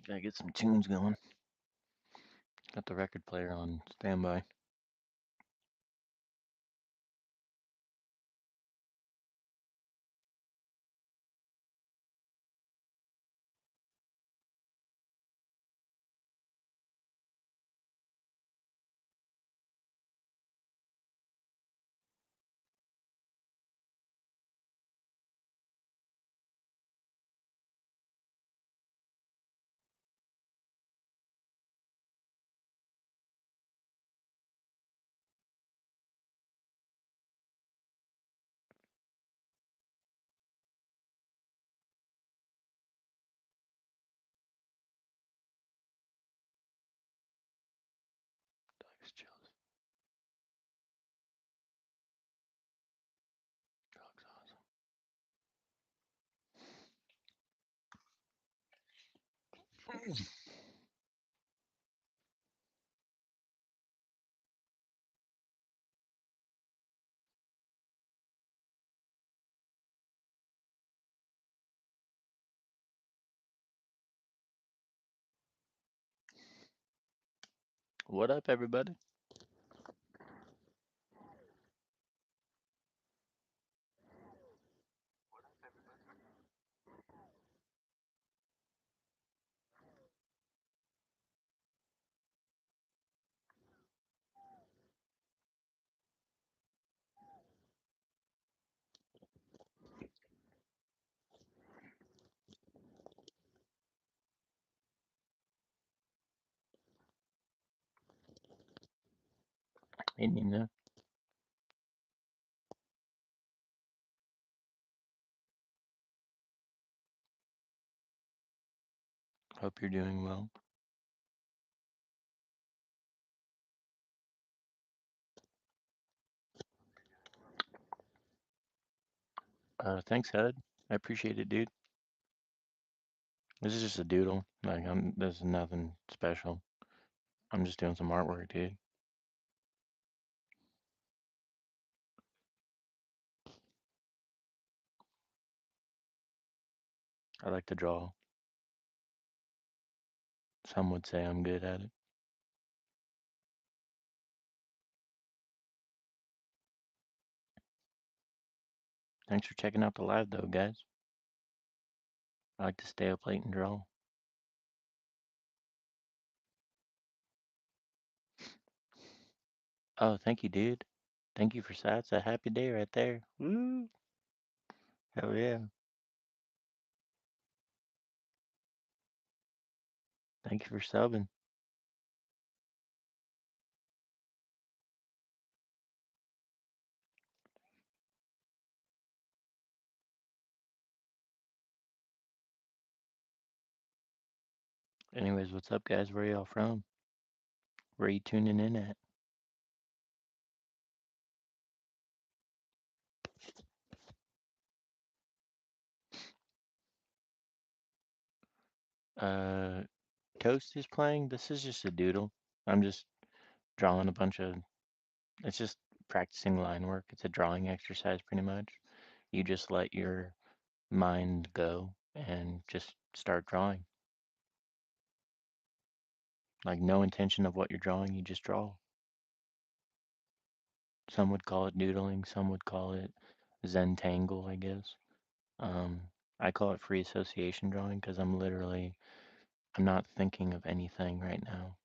Gotta get some tunes going. Got the record player on standby. Dog's chills. Dog's awesome. What up, everybody? Hey, Nina. Hope you're doing well. Thanks, Ed. I appreciate it, dude. This is just a doodle. This is nothing special. I'm just doing some artwork, dude. I like to draw. Some would say I'm good at it. Thanks for checking out the live, though, guys. I like to stay up late and draw. Oh, thank you, dude. Thank you for sats. A happy day right there. Woo! Hell yeah. Thank you for subbing. Anyways, what's up, guys? Where y'all from? Where you tuning in at? Uh, Toast is playing. This is just a doodle. I'm just drawing a bunch of. It's just practicing line work. It's a drawing exercise, pretty much. You just let your mind go and just start drawing. Like no intention of what you're drawing. You just draw. Some would call it doodling. Some would call it Zentangle, I guess. Um, I call it free association drawing because I'm not thinking of anything right now.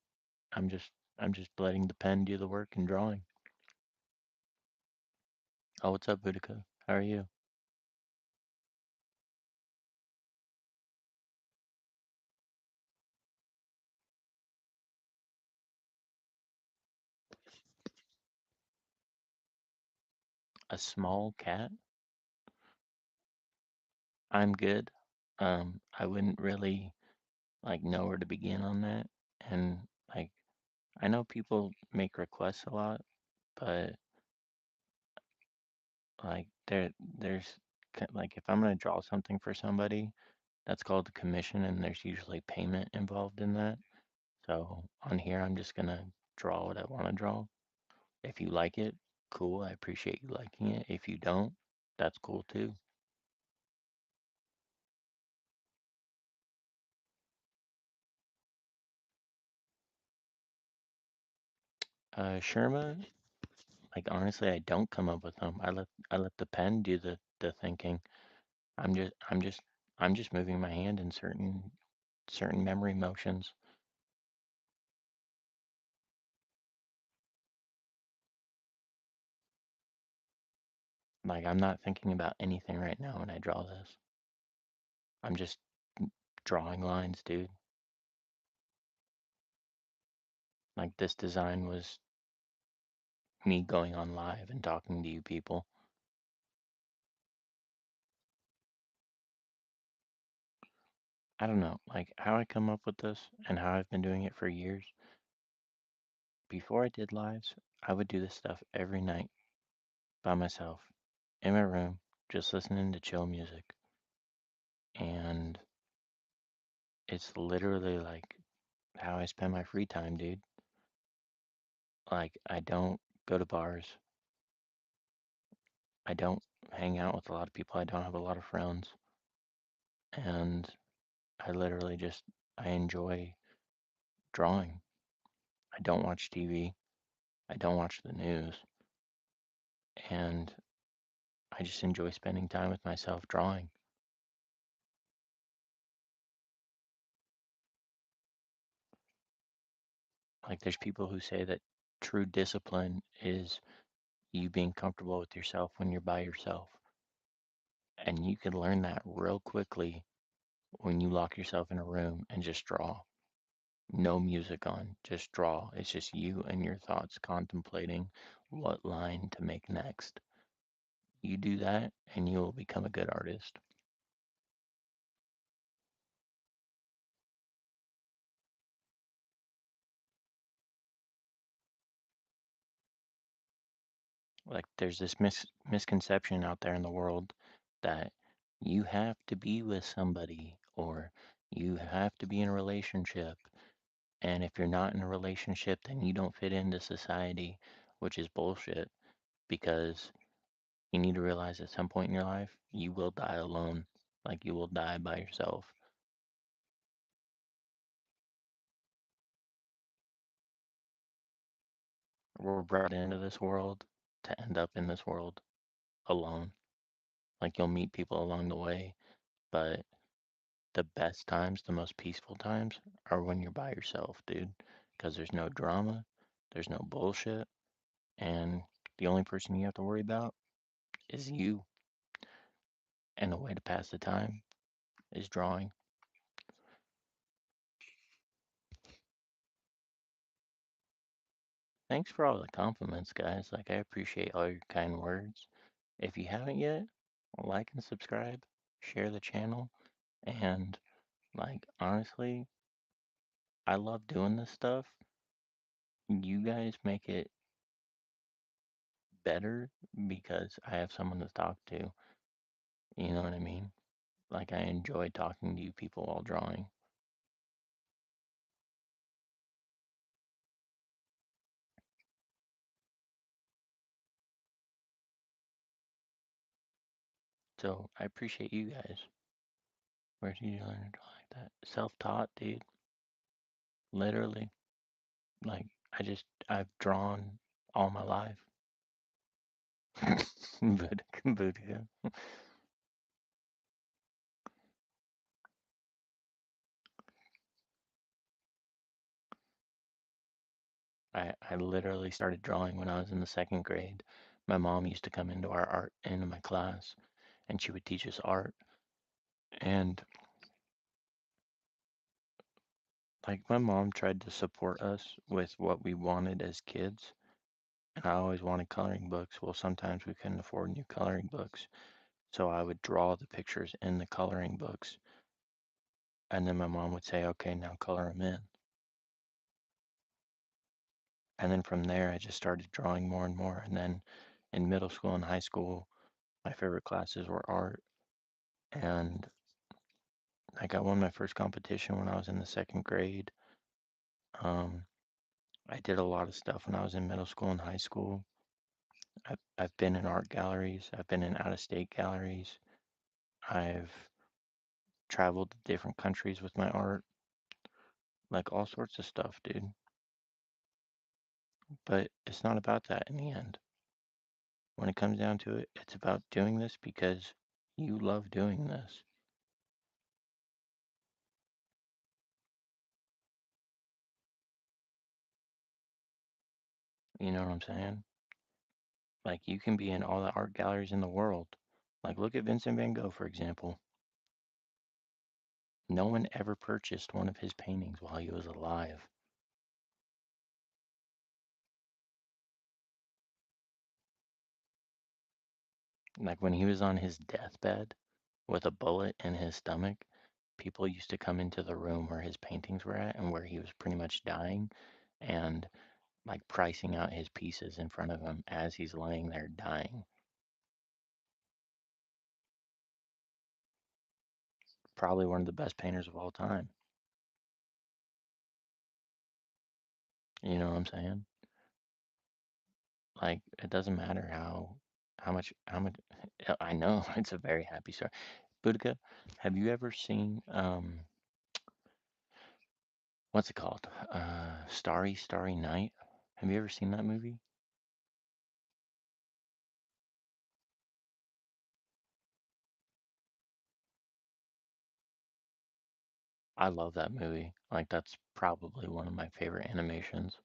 I'm just I'm just letting the pen do the work and drawing. Oh, what's up, Boudica? How are you? A small cat? I'm good. I wouldn't really like know where to begin on that. And like I know people make requests a lot, but like there's like if I'm gonna draw something for somebody, that's called a commission, and there's usually payment involved in that. So on here, I'm just gonna draw what I want to draw. If you like it, cool. I appreciate you liking it. If you don't, that's cool too. Sherma, like honestly, I don't come up with them. I let the pen do the thinking. I'm just I'm just I'm just moving my hand in certain memory motions. Like I'm not thinking about anything right now when I draw this. I'm just drawing lines, dude. Like this design was me going on live and talking to you people. I don't know, like how I come up with this and how I've been doing it for years. Before I did lives, I would do this stuff every night by myself in my room, just listening to chill music. And it's literally like how I spend my free time, dude. Like I don't go to bars. I don't hang out with a lot of people. I don't have a lot of friends. And I literally just I enjoy drawing. I don't watch TV. I don't watch the news. And I just enjoy spending time with myself drawing. Like there's people who say that true discipline is you being comfortable with yourself when you're by yourself. And you can learn that real quickly when you lock yourself in a room and just draw. No music on, just draw. It's just you and your thoughts contemplating what line to make next. You do that and you will become a good artist. Like there's this misconception out there in the world that you have to be with somebody or you have to be in a relationship. And if you're not in a relationship, then you don't fit into society, which is bullshit because you need to realize at some point in your life, you will die alone. Like you will die by yourself. We're brought into this world to end up in this world alone. Like you'll meet people along the way, but the best times, the most peaceful times are when you're by yourself, dude. Because there's no drama, there's no bullshit, and the only person you have to worry about is you. And the way to pass the time is drawing. Thanks for all the compliments, guys. Like, I appreciate all your kind words. If you haven't yet, like and subscribe, share the channel, and, like, honestly, I love doing this stuff. You guys make it better because I have someone to talk to. You know what I mean? Like, I enjoy talking to you people while drawing. So, I appreciate you guys. Where did you learn to draw like that? Self taught, dude. Literally. Like, I've drawn all my life. Buddha. I literally started drawing when I was in the second grade. My mom used to come into my class, and she would teach us art. And like my mom tried to support us with what we wanted as kids, and I always wanted coloring books. Well, sometimes we couldn't afford new coloring books, so I would draw the pictures in the coloring books, and then my mom would say, "Okay, now color them in." And then from there, I just started drawing more and more. And then in middle school and high school, my favorite classes were art. And like I won my first competition when I was in the second grade. Um, I did a lot of stuff when I was in middle school and high school. I've been in art galleries. I've been in out of state galleries. I've traveled to different countries with my art, like all sorts of stuff, dude. But it's not about that in the end. When it comes down to it, it's about doing this because you love doing this. You know what I'm saying? Like you can be in all the art galleries in the world. Like look at Vincent van Gogh, for example. No one ever purchased one of his paintings while he was alive. Like when he was on his deathbed with a bullet in his stomach, people used to come into the room where his paintings were at and where he was pretty much dying and like pricing out his pieces in front of him as he's laying there dying. Probably one of the best painters of all time. You know what I'm saying? Like it doesn't matter how much I know it's a very happy story. Boudica, have you ever seen what's it called? Starry Starry Night. Have you ever seen that movie? I love that movie. Like that's probably one of my favorite animations.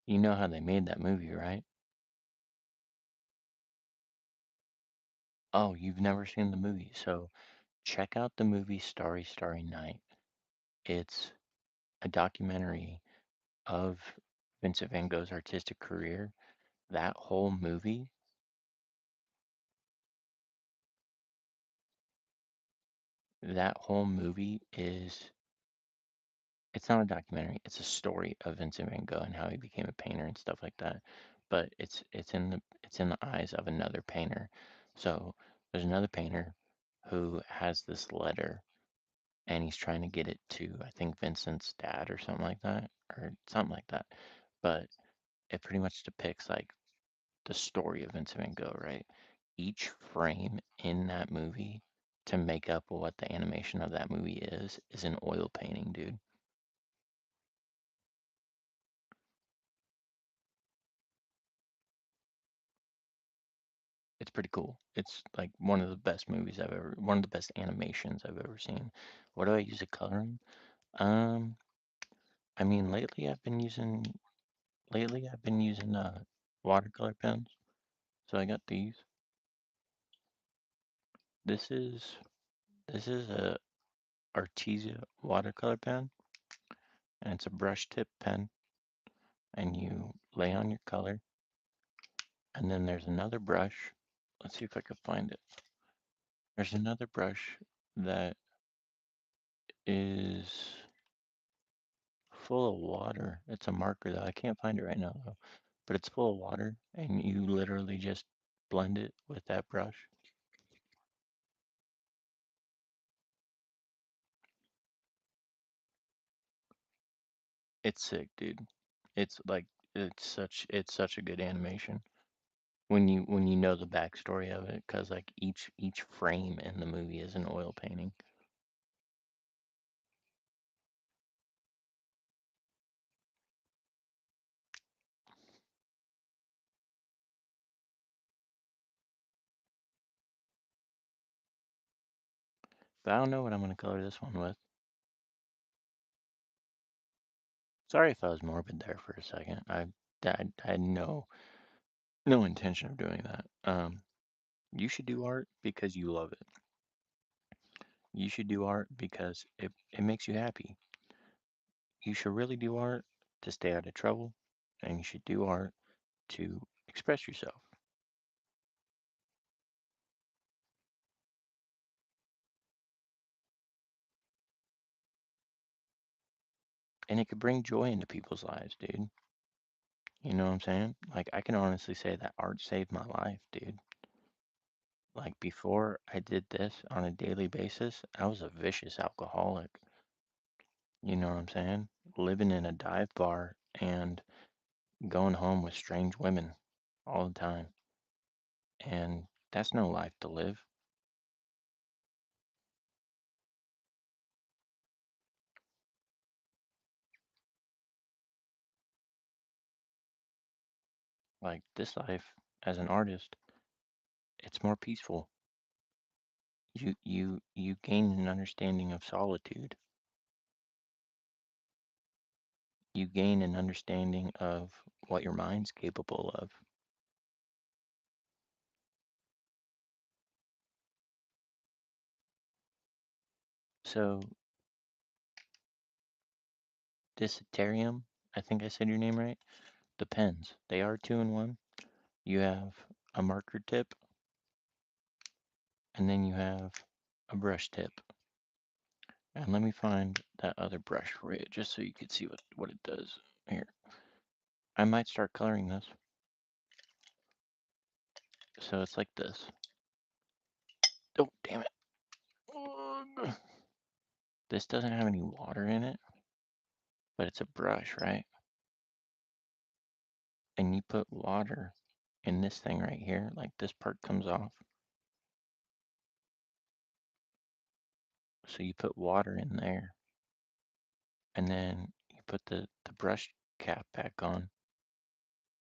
You know how they made that movie, right? Oh, you've never seen the movie. So check out the movie Starry Starry Night. It's a documentary of Vincent van Gogh's artistic career. That whole movie, that whole movie is it's not a documentary, it's a story of Vincent van Gogh and how he became a painter and stuff like that. But it's in the eyes of another painter. So there's another painter who has this letter and he's trying to get it to I think Vincent's dad or something like that or something like that. But it pretty much depicts like the story of Vincent van Gogh, right? Each frame in that movie to make up what the animation of that movie is an oil painting, dude. It's pretty cool. It's like one of the best animations I've ever seen. What do I use to color in? Um, I mean, lately I've been using watercolor pens. So I got these. This is this is a Artesia watercolor pen, and it's a brush tip pen, and you lay on your color, and then there's another brush. Let's see if I can find it. There's another brush that is full of water. It's a marker though. I can't find it right now though. But it's full of water and you literally just blend it with that brush. It's sick, dude. It's like it's such a good animation when you know the backstory of it, because like each frame in the movie is an oil painting. But I don't know what I'm gonna color this one with. Sorry if I was morbid there for a second. I had no intention of doing that. You should do art because you love it. You should do art because it makes you happy. You should really do art to stay out of trouble, and you should do art to express yourself. And it could bring joy into people's lives, dude. You know what I'm saying? Like, I can honestly say that art saved my life, dude. Like, before I did this on a daily basis, I was a vicious alcoholic. You know what I'm saying? Living in a dive bar and going home with strange women all the time. And that's no life to live. Like this life, as an artist, it's more peaceful. You gain an understanding of solitude. You gain an understanding of what your mind's capable of. So Disitarium, I think I said your name right. The pens, they are two in one. You have a marker tip, and then you have a brush tip. And let me find that other brush for you, just so you can see what it does. Here, I might start coloring this. So it's like this. Oh, damn it. Ugh. This doesn't have any water in it, but it's a brush, right? And you put water in this thing right here, like this part comes off. So you put water in there, and then you put the brush cap back on,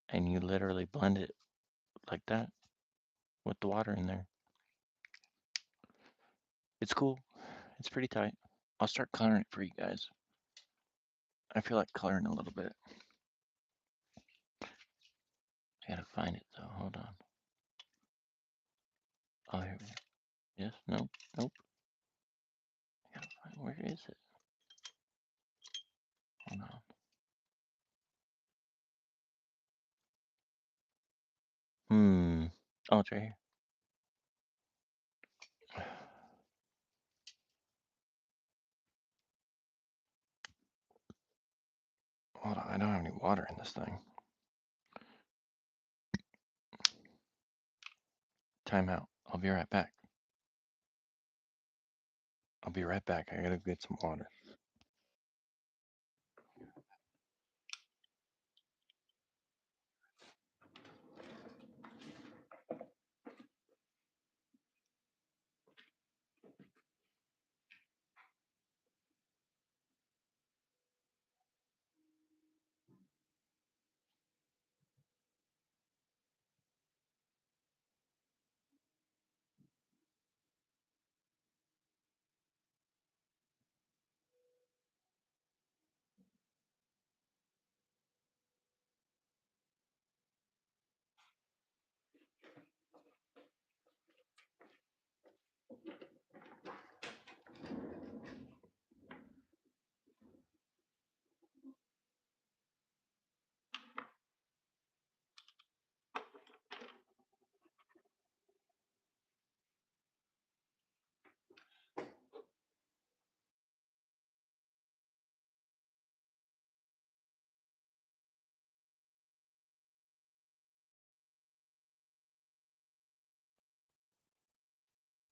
and you literally blend it like that with the water in there. It's cool. It's pretty tight. I'll start coloring it for you guys. I feel like coloring a little bit. I gotta find it though. Hold on. Oh, here we go. Yes, no, nope. I gotta find, where is it? Hold on. Oh, it's right here. Hold on, I don't have any water in this thing. Time out. I'll be right back. I'll be right back. I gotta get some water.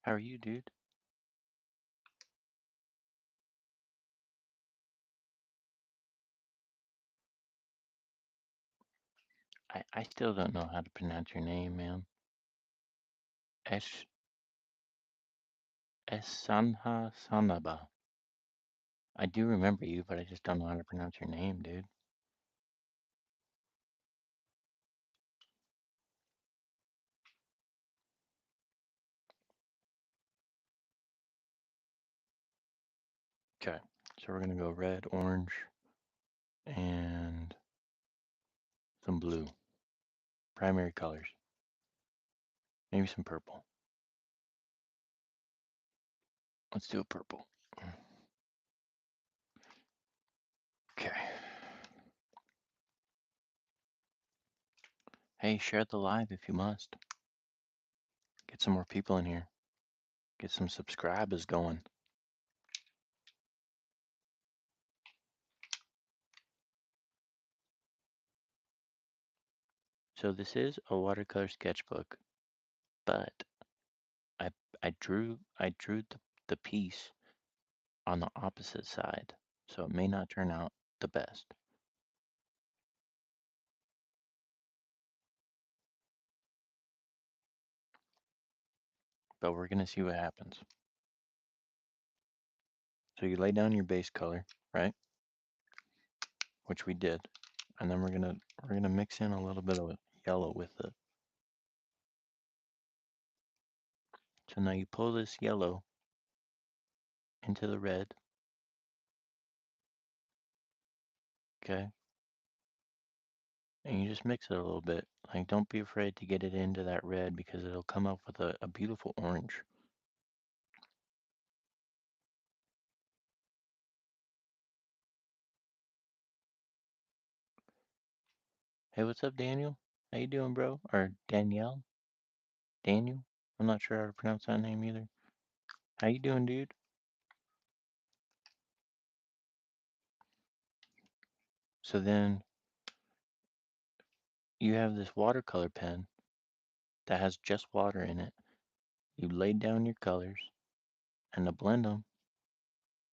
How are you, dude? I still don't know how to pronounce your name, man. Esh Esanha Sanaba. I do remember you, but I just don't know how to pronounce your name, dude. Okay, so we're gonna go red, orange, and some blue. Primary colors. Maybe some purple. Let's do a purple. Okay. Hey, share the live if you must. Get some more people in here. Get some subscribers going. So this is a watercolor sketchbook, but I I drew the piece on the opposite side, so it may not turn out the best. But we're gonna see what happens. So you lay down your base color, right? Which we did, and then we're gonna mix in a little bit of yellow with it. So now you pull this yellow into the red, okay? And you just mix it a little bit. Like, don't be afraid to get it into that red because it'll come up with a beautiful orange. Hey, what's up, Daniel? How you doing, bro? Or Danielle? Daniel? I'm not sure how to pronounce that name either. How you doing, dude? So then you have this watercolor pen that has just water in it. You laid down your colors, and to blend them,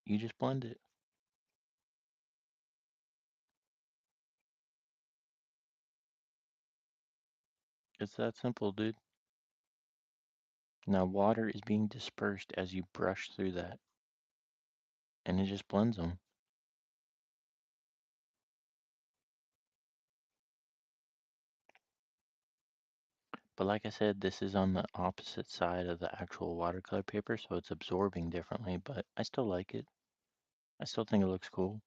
you just blend it. It's that simple, dude. Now water is being dispersed as you brush through that, and it just blends them. But like I said, this is on the opposite side of the actual watercolor paper, so it's absorbing differently, but I still like it. I still think it looks cool.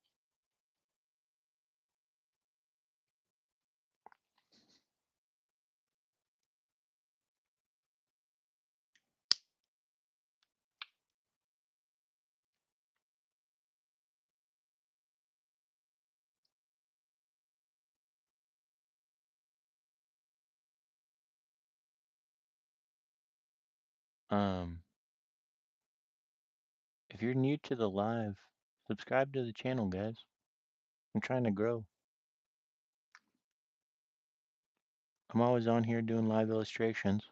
Um, if you're new to the live, subscribe to the channel, guys. I'm trying to grow. I'm always on here doing live illustrations,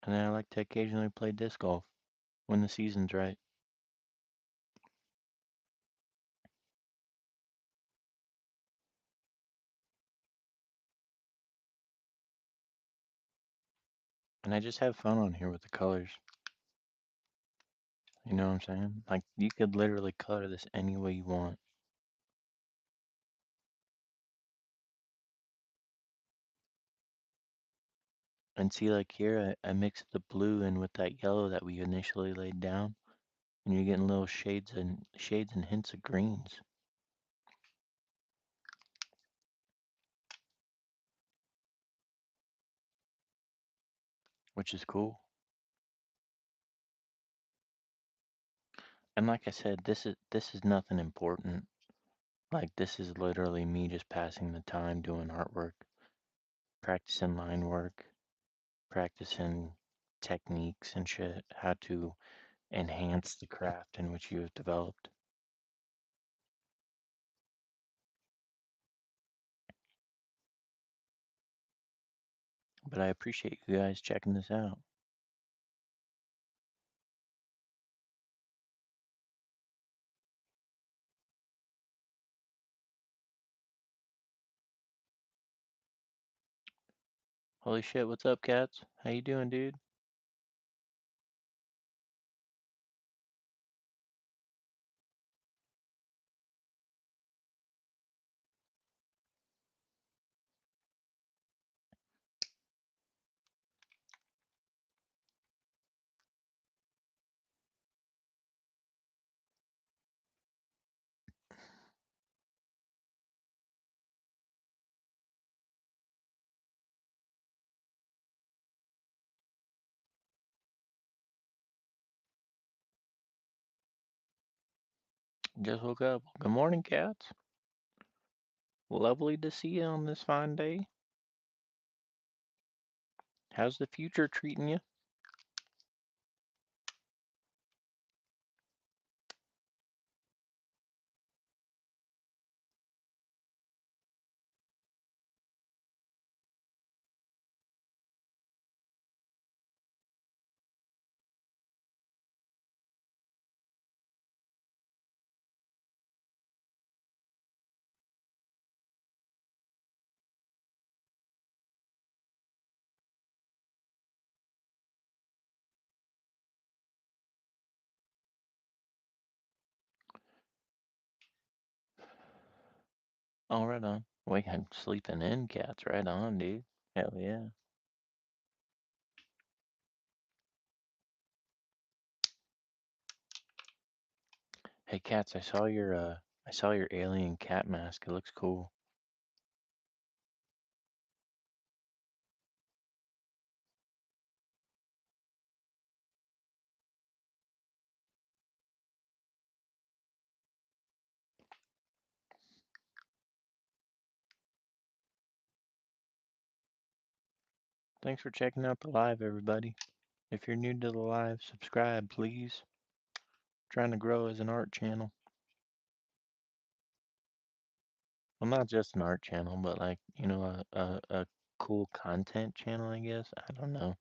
and then I like to occasionally play disc golf when the season's right. And I just have fun on here with the colors. You know what I'm saying? Like, you could literally color this any way you want. And see, like here, I mixed the blue in with that yellow that we initially laid down, and you're getting little shades and hints of greens, which is cool. And like I said, this is nothing important. Like this is literally me just passing the time doing artwork, practicing line work, practicing techniques and shit, how to enhance the craft in which you have developed. But I appreciate you guys checking this out. Holy shit, what's up, cats? How you doing, dude? Just woke up. Good morning, cats. Lovely to see you on this fine day. How's the future treating you? Oh, right on. Wait, I'm sleeping in cats. Right on, dude. Hell yeah. Hey, cats, I saw your alien cat mask. It looks cool. Thanks for checking out the live, everybody. If you're new to the live, subscribe, please. Trying to grow as an art channel. Well, not just an art channel, but like, a cool content channel, I guess. I don't know.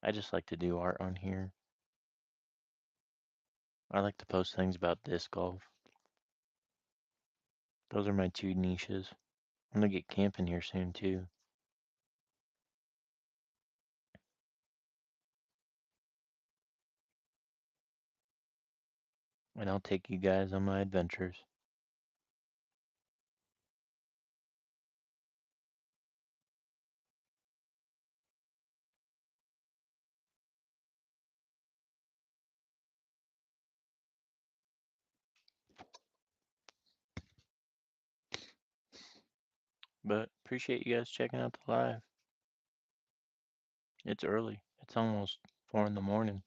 I just like to do art on here. I like to post things about disc golf. Those are my two niches. I'm gonna get camping here soon too. And I'll take you guys on my adventures. But appreciate you guys checking out the live. It's early. It's almost 4 in the morning.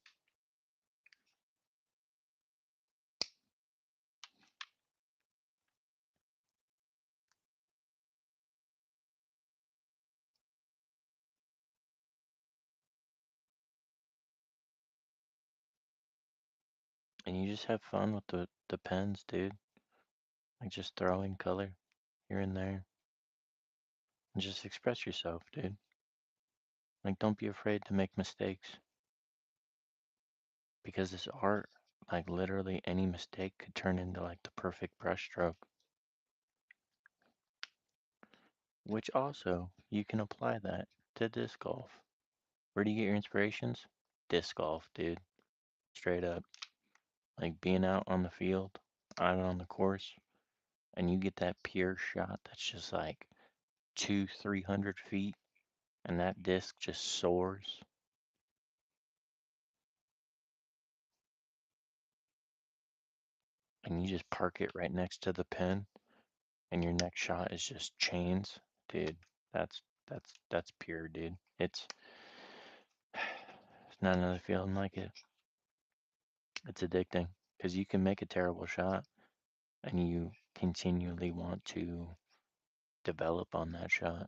And you just have fun with the pens, dude. Like just throwing color here and there. And just express yourself, dude. Like don't be afraid to make mistakes. Because this art, like literally any mistake could turn into like the perfect brushstroke. Which also you can apply that to disc golf. Where do you get your inspirations? Disc golf, dude. Straight up. Like being out on the field, out on the course, and you get that pure shot that's just like 300 feet, and that disc just soars, and you just park it right next to the pin, and your next shot is just chains, dude. That's pure, dude. It's not another feeling like it. It's addicting because you can make a terrible shot, and you continually want to develop on that shot.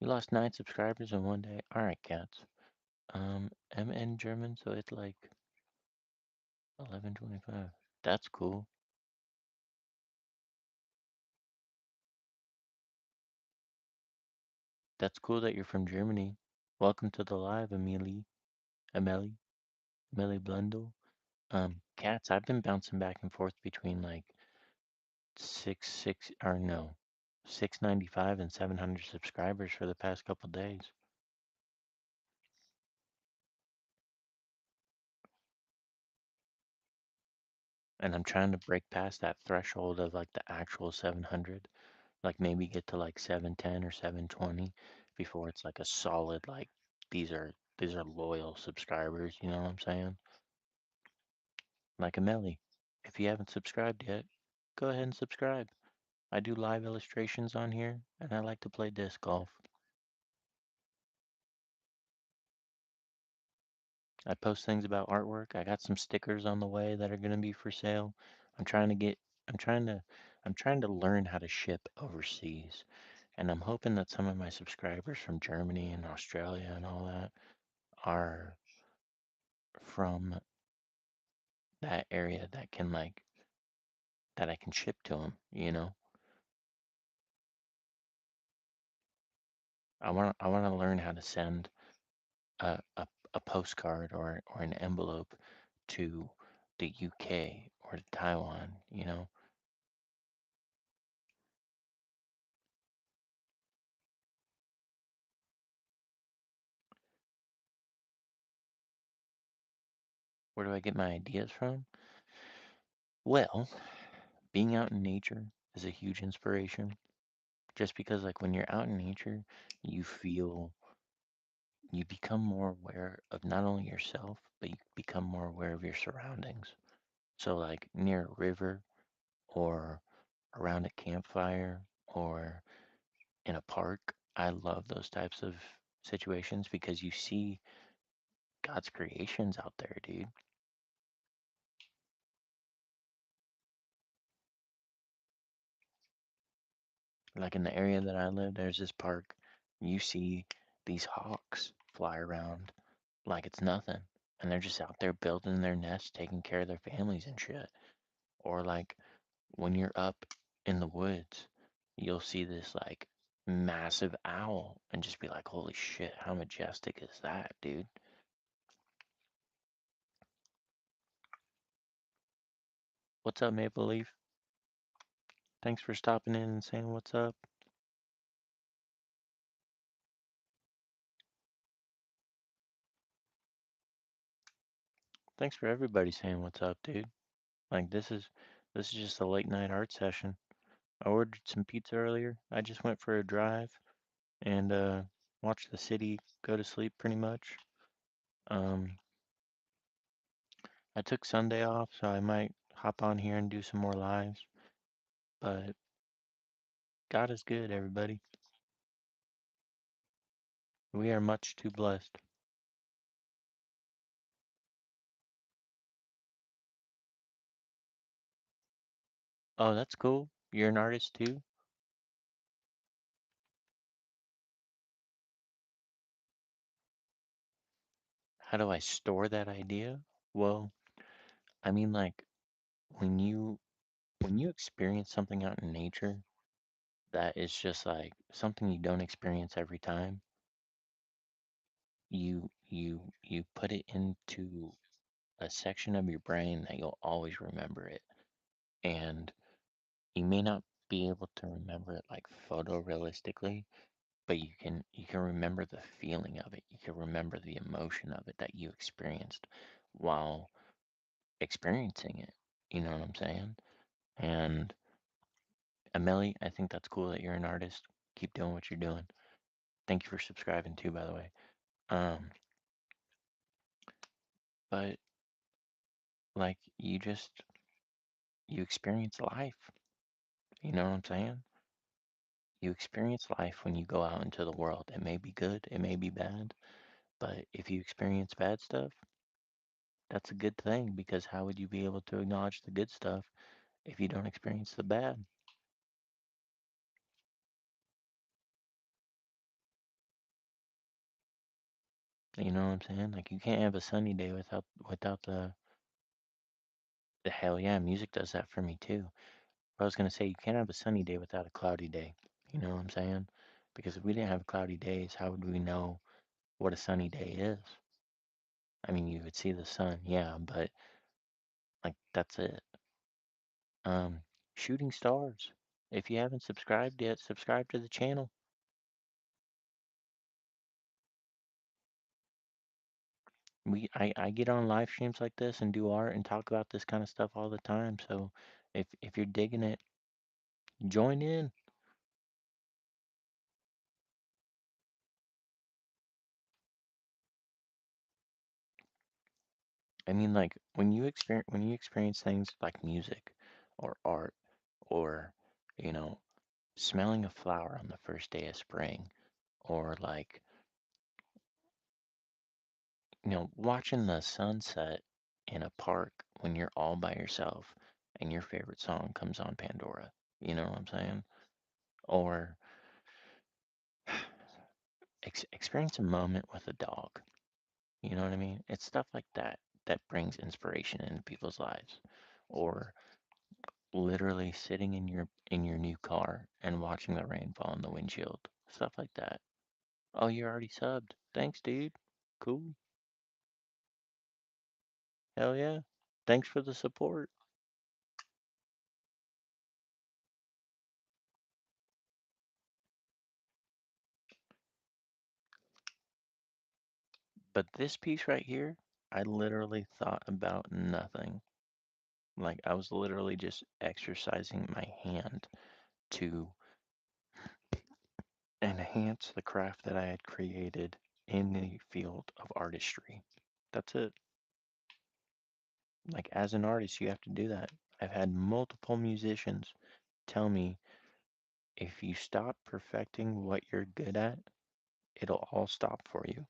You lost 9 subscribers in one day. All right, cats. MN German, so it's like 11:25. That's cool. That's cool that you're from Germany. Welcome to the live, Amelie, Amelie Blundell. Cats, I've been bouncing back and forth between like six or no, 695 and 700 subscribers for the past couple days. And I'm trying to break past that threshold of like the actual 700, like maybe get to like 710 or 720 before it's like a solid like these are loyal subscribers, you know what I'm saying? Like Amelie. If you haven't subscribed yet, go ahead and subscribe. I do live illustrations on here and I like to play disc golf. I post things about artwork. I got some stickers on the way that are going to be for sale. I'm trying to get I'm trying to I'm trying to learn how to ship overseas. And I'm hoping that some of my subscribers from Germany and Australia and all that are from that area that can like that I can ship to them, you know? I want to learn how to send a postcard or an envelope to the UK or to Taiwan, you know? Where do I get my ideas from? Well, being out in nature, is a huge inspiration. Just because, like, when you're out in nature, you feel, you become more aware of not only yourself, but you become more aware of your surroundings. So, like, near a river or around a campfire or in a park, I love those types of situations because you see God's creations out there, dude. Like in the area that I live, there's this park. You see these hawks fly around like it's nothing. And they're just out there building their nests, taking care of their families and shit. Or like when you're up in the woods, you'll see this like massive owl and just be like, holy shit, how majestic is that, dude? What's up, Maple Leaf? Thanks for stopping in and saying what's up. Thanks for everybody saying what's up, dude. Like this is just a late night art session. I ordered some pizza earlier. I just went for a drive and watched the city go to sleep pretty much. Um, I took Sunday off, so I might hop on here and do some more lives. But God is good, everybody. We are much too blessed. Oh, that's cool. You're an artist too? How do I store that idea? Well, I mean like when you when you experience something out in nature that is just like something you don't experience every time, you put it into a section of your brain that you'll always remember it. And you may not be able to remember it like photorealistically, but you can remember the feeling of it. You can remember the emotion of it that you experienced while experiencing it. You know what I'm saying? And Amelie, I think that's cool that you're an artist. Keep doing what you're doing. Thank you for subscribing too, by the way. Um, but like you experience life. You know what I'm saying? You experience life when you go out into the world. It may be good, it may be bad, but if you experience bad stuff, that's a good thing because how would you be able to acknowledge the good stuff if you don't experience the bad? You know what I'm saying? Like you can't have a sunny day without the hell yeah, music does that for me too. I was gonna say you can't have a sunny day without a cloudy day. You know what I'm saying? Because if we didn't have cloudy days, how would we know what a sunny day is? I mean, you would see the sun, yeah, but like that's it. Um, Shooting stars. If you haven't subscribed yet, subscribe to the channel. I get on live streams like this and do art and talk about this kind of stuff all the time. So if you're digging it, join in. I mean, like when you experience things like music or art or you know smelling a flower on the first day of spring or like watching the sunset in a park when you're all by yourself and your favorite song comes on Pandora. You know what I'm saying? Or experience a moment with a dog. You know what I mean? It's stuff like that that brings inspiration into people's lives. Or literally sitting in your new car and watching the rain fall on the windshield. Stuff like that. Oh, you're already subbed. Thanks, dude. Cool. Hell yeah. Thanks for the support. But this piece right here, I literally thought about nothing. Like I was literally just exercising my hand to enhance the craft that I had created in the field of artistry. That's it. Like as an artist, you have to do that. I've had multiple musicians tell me if you stop perfecting what you're good at, it'll all stop for you.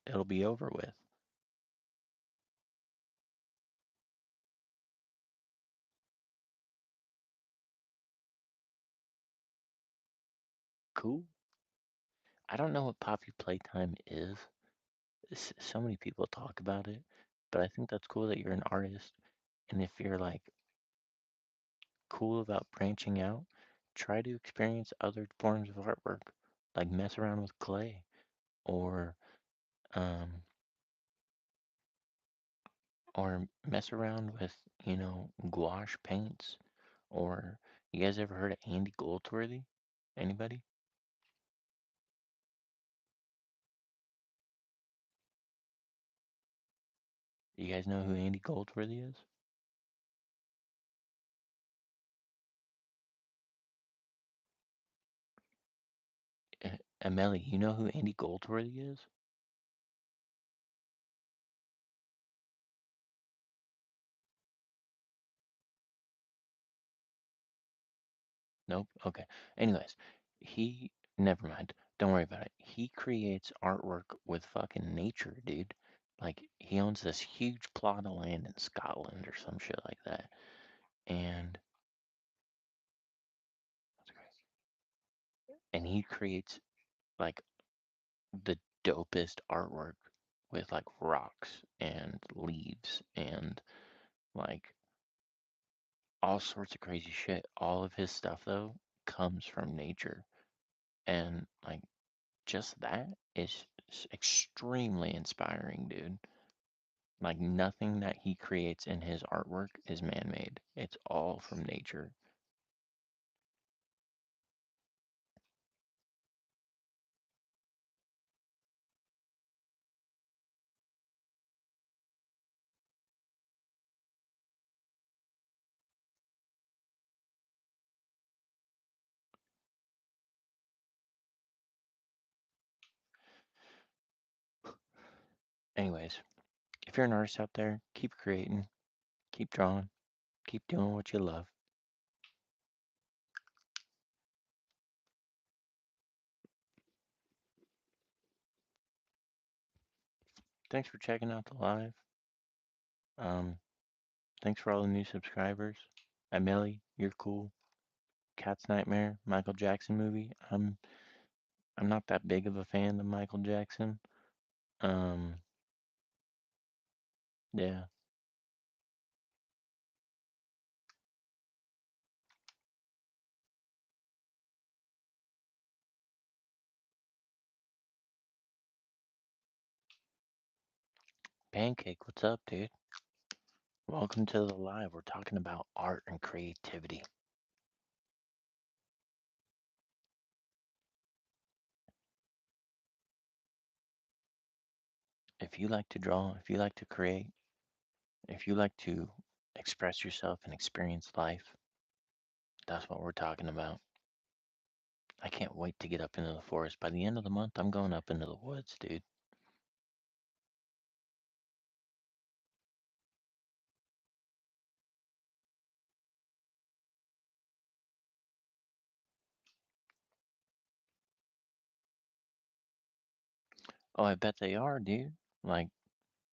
It'll be over with. Cool. I don't know what Poppy Playtime is. So many people talk about it, but I think that's cool that you're an artist. And if you're like cool about branching out, try to experience other forms of artwork, like mess around with clay or um or mess around with, gouache paints. Or you guys ever heard of Andy Goldsworthy? Anybody? You guys know who Andy Goldsworthy is? Amelie, you know who Andy Goldsworthy is? Nope. Okay. Anyways, he never mind. Don't worry about it. He creates artwork with fucking nature, dude. Like he owns this huge plot of land in Scotland or some shit like that. And he creates like the dopest artwork with like rocks and leaves and like all sorts of crazy shit. All of his stuff though comes from nature. And like just that is extremely inspiring, dude. Like nothing that he creates in his artwork is man-made. It's all from nature. Anyways, if you're an artist out there, keep creating, keep drawing, keep doing what you love. Thanks for checking out the live. Um, Thanks for all the new subscribers. Emily, you're cool. Cat's Nightmare, Michael Jackson movie. I'm not that big of a fan of Michael Jackson. Um, yeah, Pancake, what's up, dude? Welcome to the live. We're talking about art and creativity. If you like to draw, if you like to create, if you like to express yourself and experience life, that's what we're talking about. I can't wait to get up into the forest. By the end of the month, I'm going up into the woods, dude. Oh, I bet they are, dude. Like,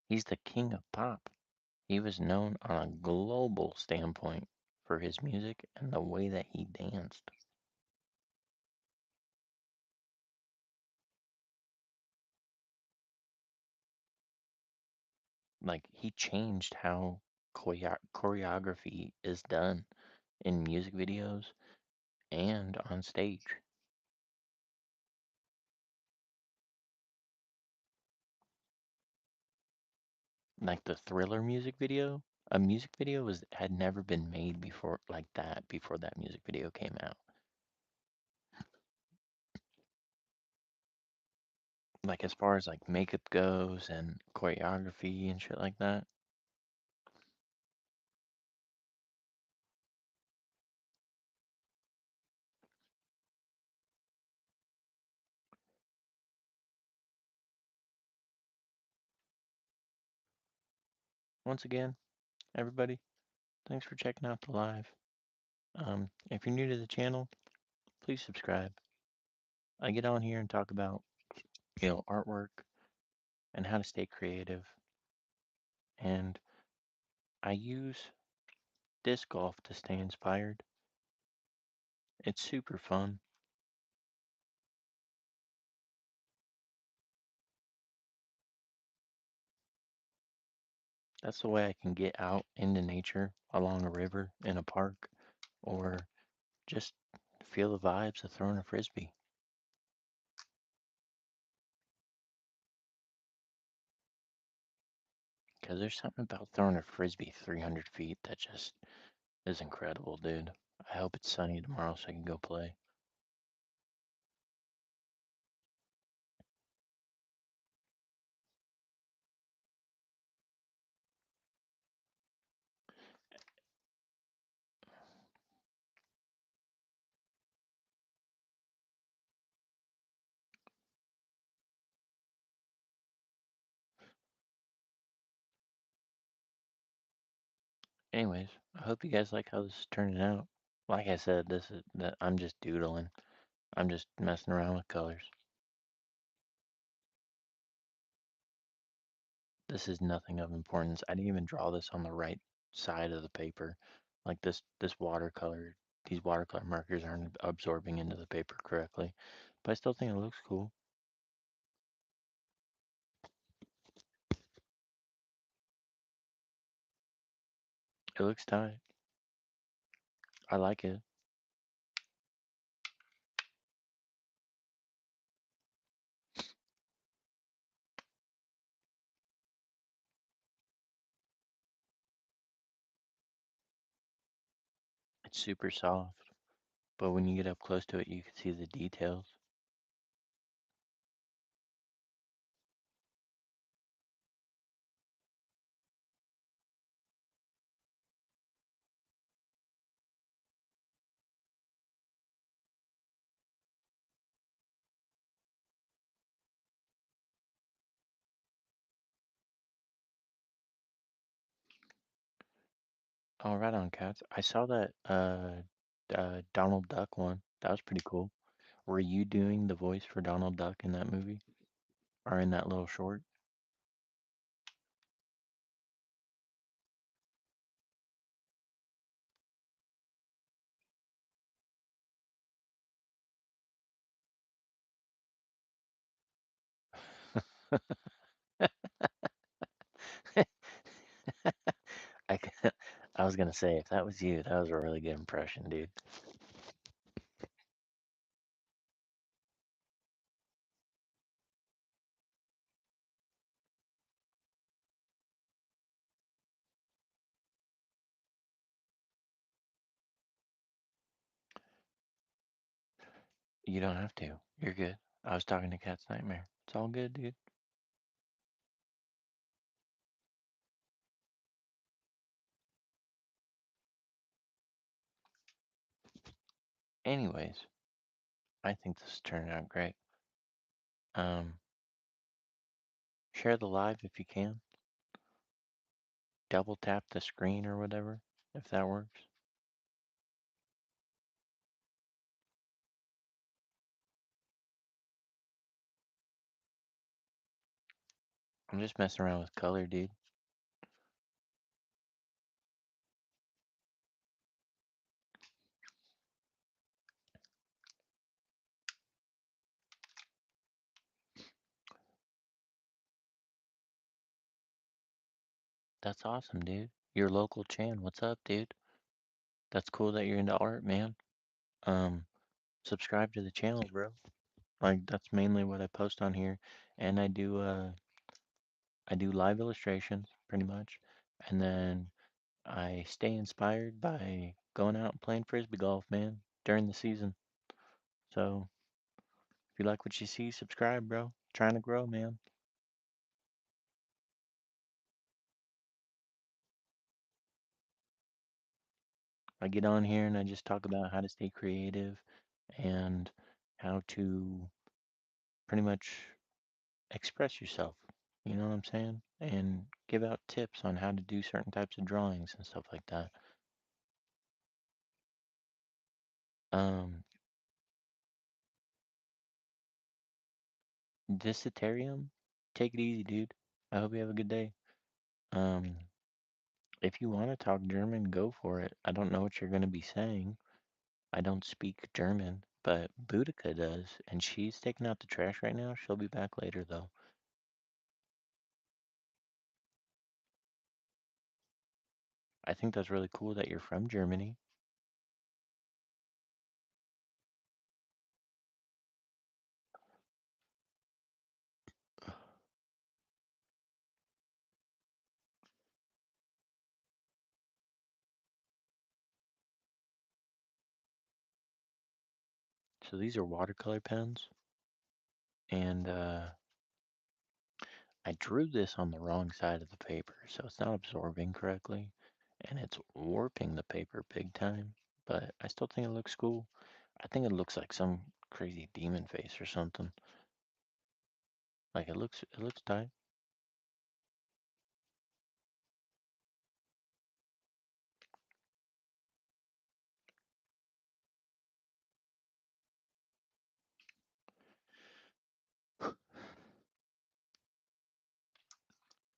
he's the king of pop. He was known on a global standpoint for his music and the way that he danced. Like, he changed how choreography is done in music videos and on stage. Like the Thriller music video, a music video was had never been made before like that before that music video came out. Like as far as like makeup goes and choreography and shit like that. once again, everybody, thanks for checking out the live. If you're new to the channel, please subscribe. I get on here and talk about, artwork and how to stay creative. And I use disc golf to stay inspired. It's super fun. That's the way I can get out into nature along a river in a park or just feel the vibes of throwing a frisbee. Because there's something about throwing a frisbee 300 feet that just is incredible, dude. I hope it's sunny tomorrow so I can go play. Anyways, I hope you guys like how this is turning out. Like I said, this is that I'm just doodling. I'm just messing around with colors. This is nothing of importance. I didn't even draw this on the right side of the paper. Like this watercolor, these watercolor markers aren't absorbing into the paper correctly. But I still think it looks cool. It looks tight. I like it. It's super soft. But when you get up close to it, you can see the details. Oh, right on, cats. I saw that Donald Duck one. That was pretty cool. Were you doing the voice for Donald Duck in that movie? Or in that little short? I, I was gonna say, if that was you, that was a really good impression, dude. You don't have to. You're good. I was talking to Cat's Nightmare. It's all good, dude. Anyways, I think this is turning out great. Um, Share the live if you can. Double tap the screen or whatever, if that works. I'm just messing around with color, dude. That's awesome, dude. Your local Chan, what's up, dude? That's cool that you're into art, man. Um, Subscribe to the channel, bro. Like that's mainly what I post on here, and I do live illustrations pretty much, and then I stay inspired by going out and playing frisbee golf, man, during the season. So if you like what you see, subscribe, bro. Trying to grow, man. I get on here and I just talk about how to stay creative and how to pretty much express yourself. You know what I'm saying? And give out tips on how to do certain types of drawings and stuff like that. Um, Disitarium, take it easy, dude. I hope you have a good day. Um, if you want to talk German, go for it. I don't know what you're going to be saying. I don't speak German, but Boudica does, and she's taking out the trash right now. She'll be back later, though. I think that's really cool that you're from Germany. So these are watercolor pens, and I drew this on the wrong side of the paper, so it's not absorbing correctly, and it's warping the paper big time, but I still think it looks cool. I think it looks like some crazy demon face or something. Like it looks tight.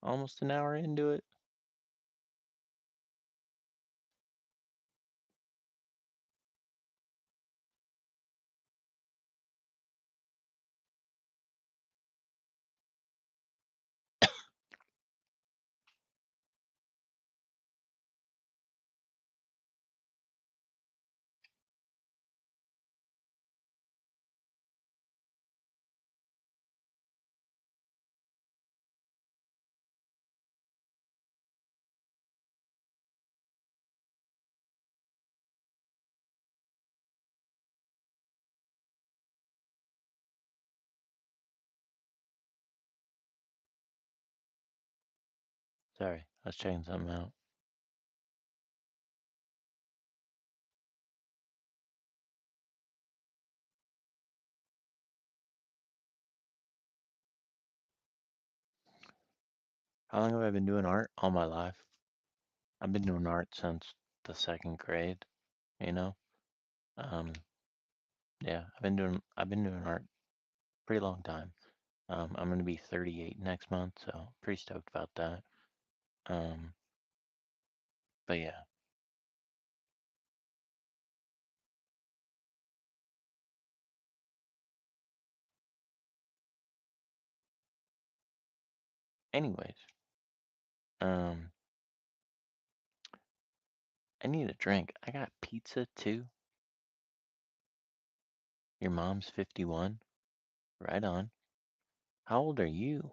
Almost an hour into it. Sorry, I was checking something out. How long have I been doing art? All my life. I've been doing art since the second grade, you know? Um, yeah, I've been doing art pretty long time. I'm gonna be 38 next month, so pretty stoked about that. Um, but yeah. Anyways, um, I need a drink. I got pizza too. Your mom's 51. Right on. How old are you?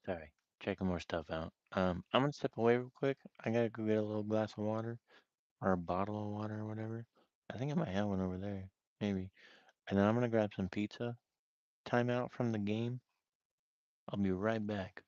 Sorry, checking more stuff out. I'm gonna step away real quick. I gotta go get a little glass of water or a bottle of water or whatever. I think I might have one over there, maybe. And then I'm gonna grab some pizza. Time out from the game. I'll be right back.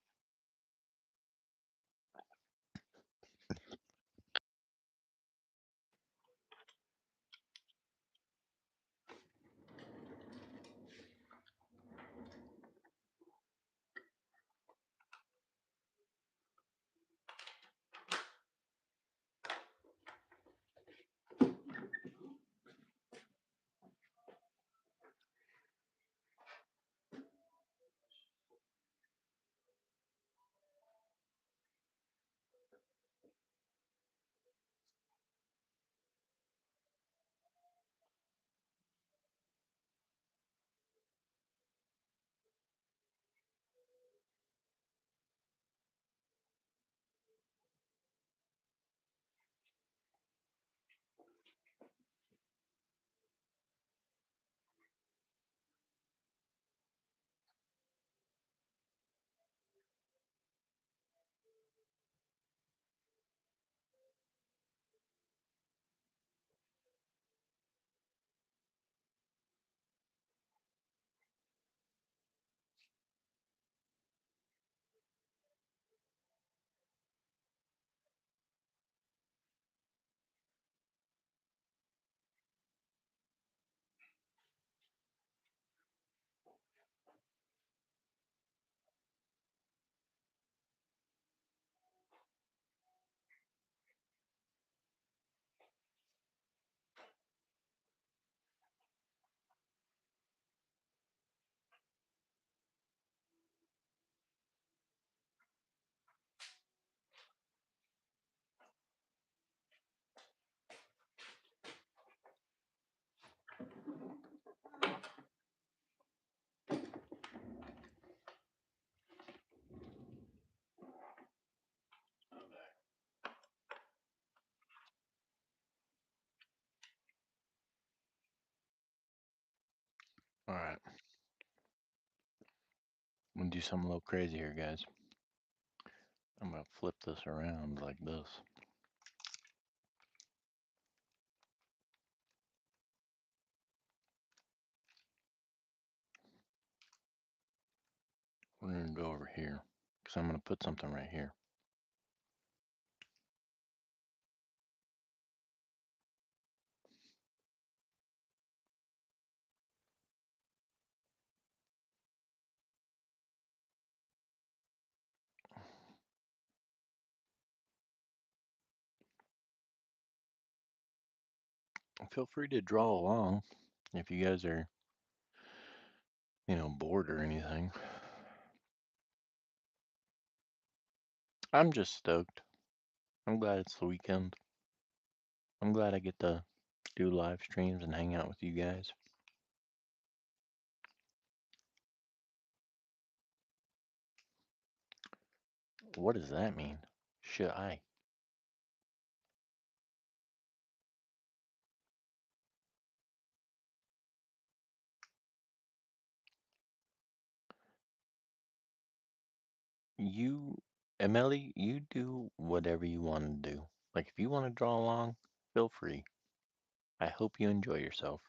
All right, I'm gonna do something a little crazy here, guys. I'm gonna flip this around like this. We're gonna go over here because I'm gonna put something right here. Feel free to draw along if you guys are, bored or anything. I'm just stoked. I'm glad it's the weekend. I'm glad I get to do live streams and hang out with you guys. What does that mean? Should I? You, Emily, you do whatever you want to do. Like, if you want to draw along, feel free. I hope you enjoy yourself.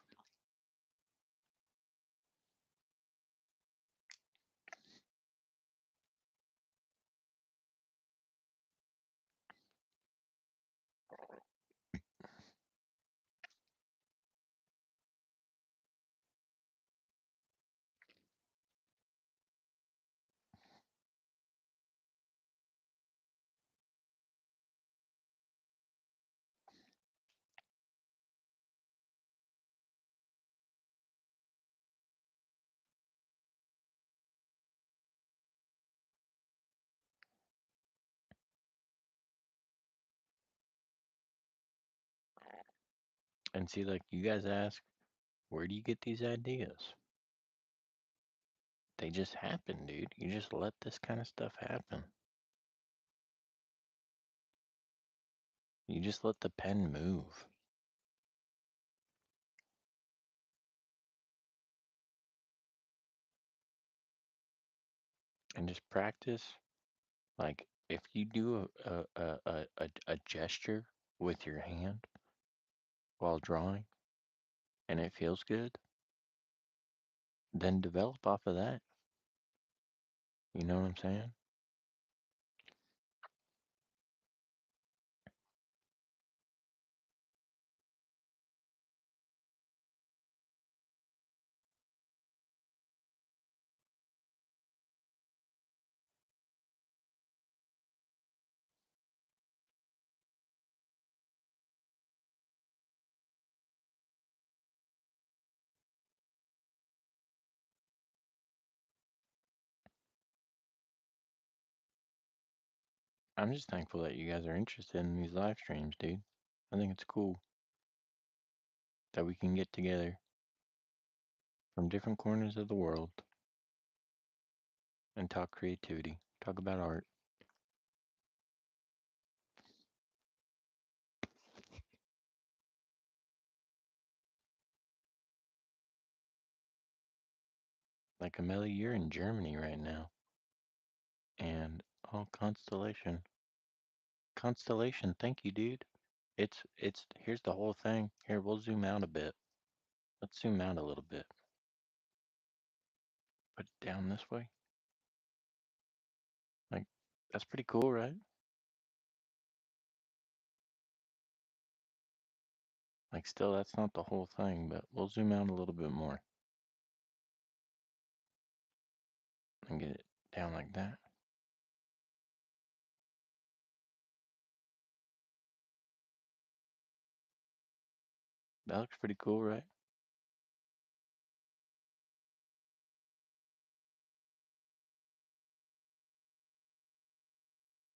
And see, like, you guys ask, where do you get these ideas? They just happen, dude. You just let this kind of stuff happen. You just let the pen move and just practice. Like, if you do a gesture with your hand while drawing and it feels good, then develop off of that. You know what I'm saying? I'm just thankful that you guys are interested in these live streams, dude. I think it's cool that we can get together from different corners of the world and talk creativity, talk about art. Like, Amelie, you're in Germany right now. And, oh, Constellation. Constellation, thank you, dude. Here's the whole thing. Here, we'll zoom out a bit. Let's zoom out a little bit. Put it down this way. Like, that's pretty cool, right? Like, still, that's not the whole thing, but we'll zoom out a little bit more and get it down like that. That looks pretty cool, right?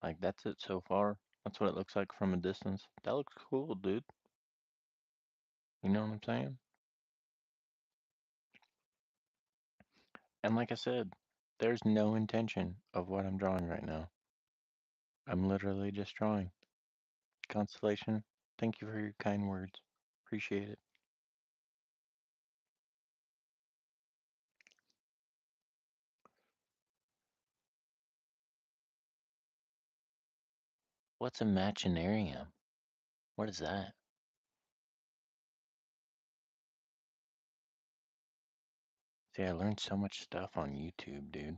Like, that's it so far. That's what it looks like from a distance. That looks cool, dude. You know what I'm saying? And like I said, there's no intention of what I'm drawing right now. I'm literally just drawing. Constellation, thank you for your kind words. Appreciate it. What's a machinarium? What is that? See, I learned so much stuff on YouTube, dude.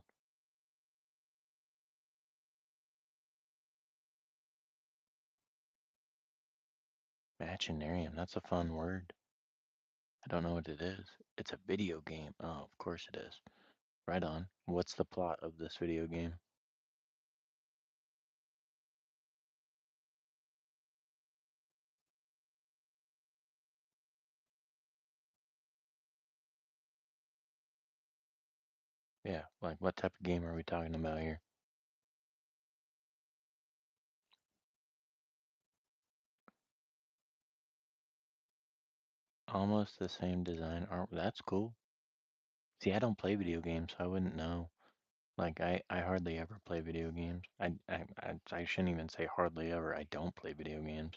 Machinarium, that's a fun word. I don't know what it is. It's a video game. Oh, of course it is. Right on. What's the plot of this video game? Yeah, like what type of game are we talking about here? Almost the same design art. That's cool. See, I don't play video games, so I wouldn't know. Like I hardly ever play video games. I shouldn't even say hardly ever. I don't play video games.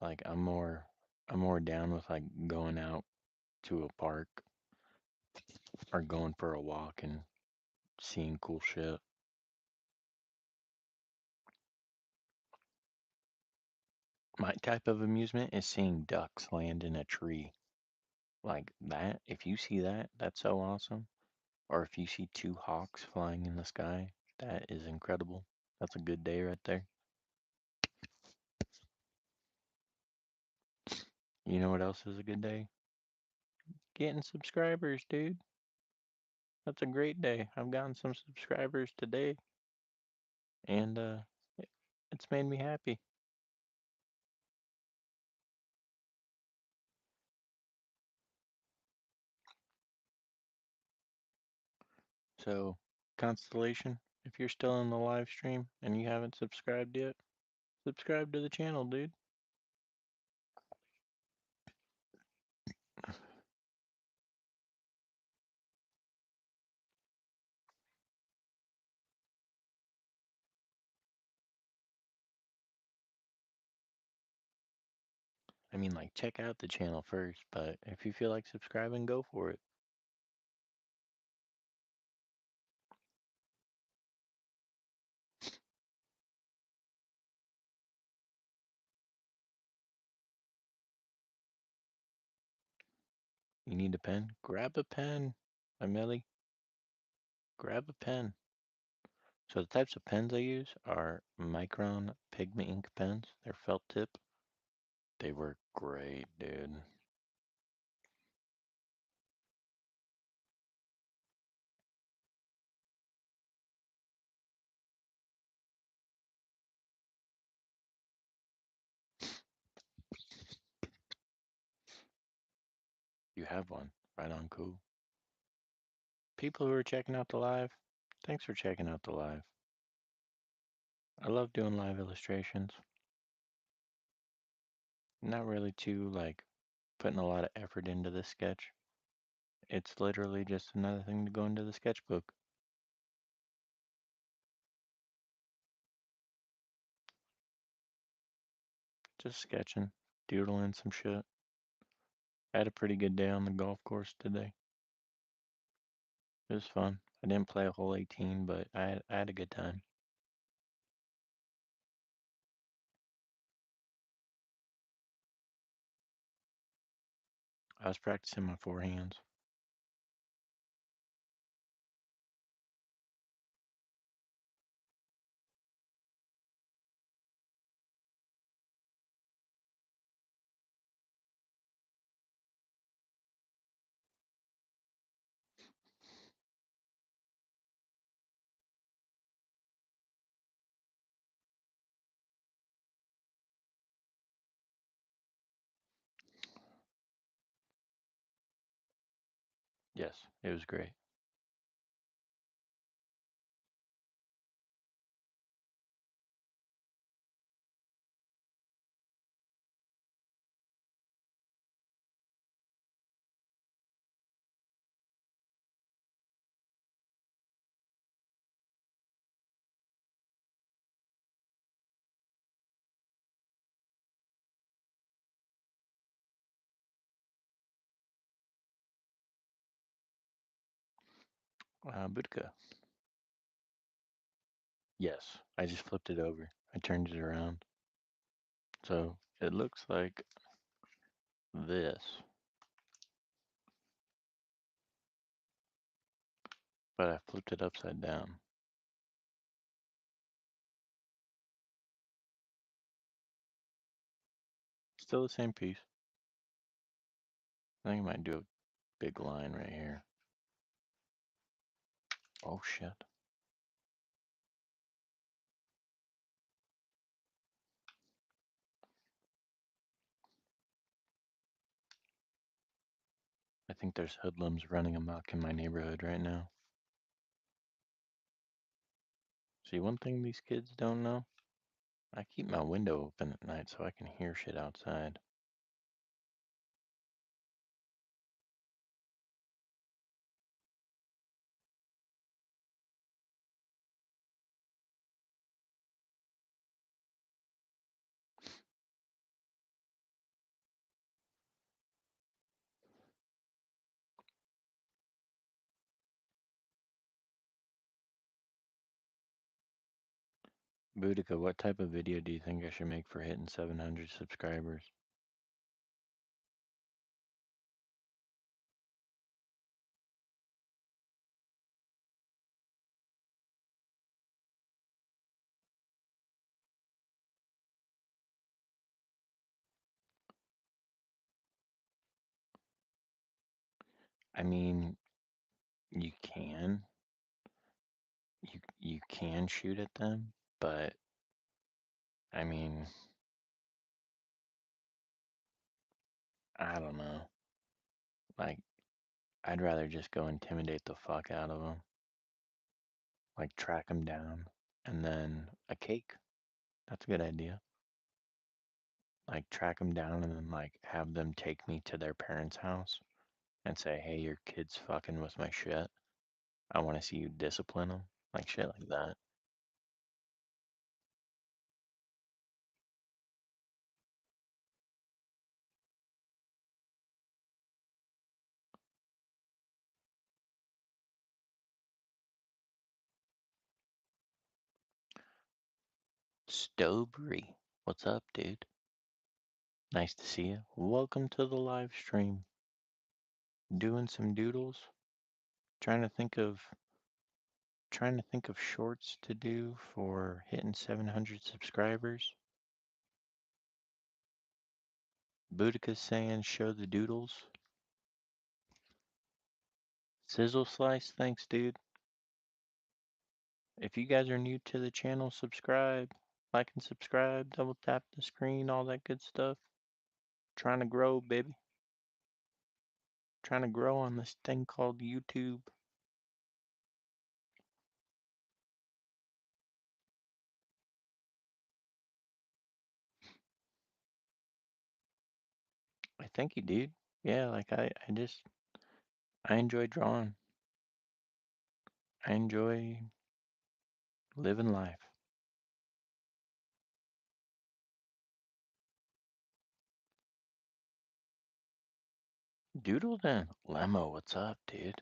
Like I'm more down with like going out to a park or going for a walk and seeing cool shit. My type of amusement is seeing ducks land in a tree. Like that, if you see that, that's so awesome. Or if you see two hawks flying in the sky, that is incredible. That's a good day right there. You know what else is a good day? Getting subscribers, dude. That's a great day. I've gotten some subscribers today, and it's made me happy. So, Constellation, if you're still in the live stream and you haven't subscribed yet, subscribe to the channel, dude. I mean, like, check out the channel first, but if you feel like subscribing, go for it. You need a pen? Grab a pen, Emily. Grab a pen. So the types of pens I use are Micron Pigment ink pens. They're felt tip. They work great, dude. You have one. Right on, cool. People who are checking out the live, thanks for checking out the live. I love doing live illustrations. Not really too, like, putting a lot of effort into this sketch. It's literally just another thing to go into the sketchbook. Just sketching, doodling some shit. I had a pretty good day on the golf course today. It was fun. I didn't play a whole 18, but I had a good time. I was practicing my forehands. Yes, it was great. Budka. Yes, I just flipped it over. I turned it around. So it looks like this, but I flipped it upside down. Still the same piece. I think I might do a big line right here. Oh shit. I think there's hoodlums running amok in my neighborhood right now. See, one thing these kids don't know, I keep my window open at night so I can hear shit outside. Boudica, what type of video do you think I should make for hitting 700 subscribers? I mean, you can. You can shoot at them, but I mean, I don't know. Like, I'd rather just go intimidate the fuck out of them. Like, track them down. And then a cake. That's a good idea. Like, track them down and then, like, have them take me to their parents' house and say, hey, your kid's fucking with my shit. I want to see you discipline them. Like, shit like that. Stowbury. What's up, dude? Nice to see you. Welcome to the live stream. Doing some doodles. Trying to think of shorts to do for hitting 700 subscribers. Boudica's saying show the doodles. Sizzle Slice, thanks dude. If you guys are new to the channel, subscribe. Like and subscribe, double tap the screen, all that good stuff. Trying to grow, baby. Trying to grow on this thing called YouTube. I thank you, dude. Yeah, like I enjoy drawing. I enjoy living life. Doodle then. Lemo, what's up, dude?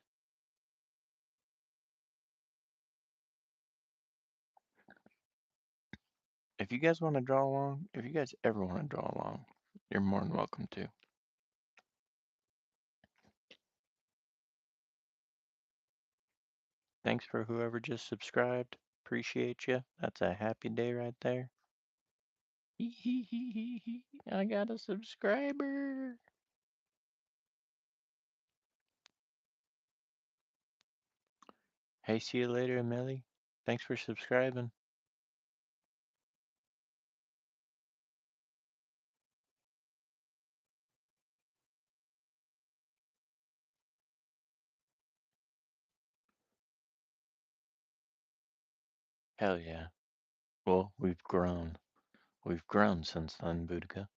If you guys want to draw along, if you guys ever want to draw along, you're more than welcome to. Thanks for whoever just subscribed. Appreciate you. That's a happy day right there. I got a subscriber. Hey, see you later, Millie. Thanks for subscribing. Hell yeah. Well, we've grown. We've grown since then, Boudica.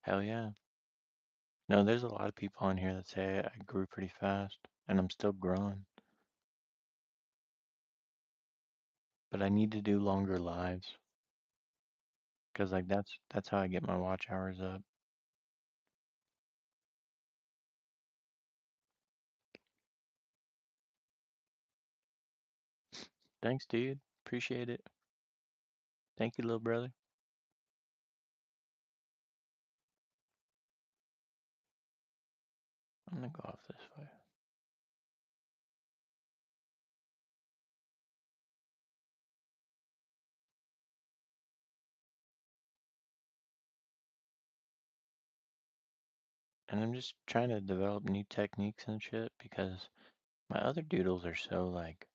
Hell yeah. No, there's a lot of people on here that say I grew pretty fast, and I'm still growing, but I need to do longer lives, 'cause like that's how I get my watch hours up. Thanks, dude. Appreciate it. Thank you, little brother. I'm gonna go off this way. And I'm just trying to develop new techniques and shit because my other doodles are so like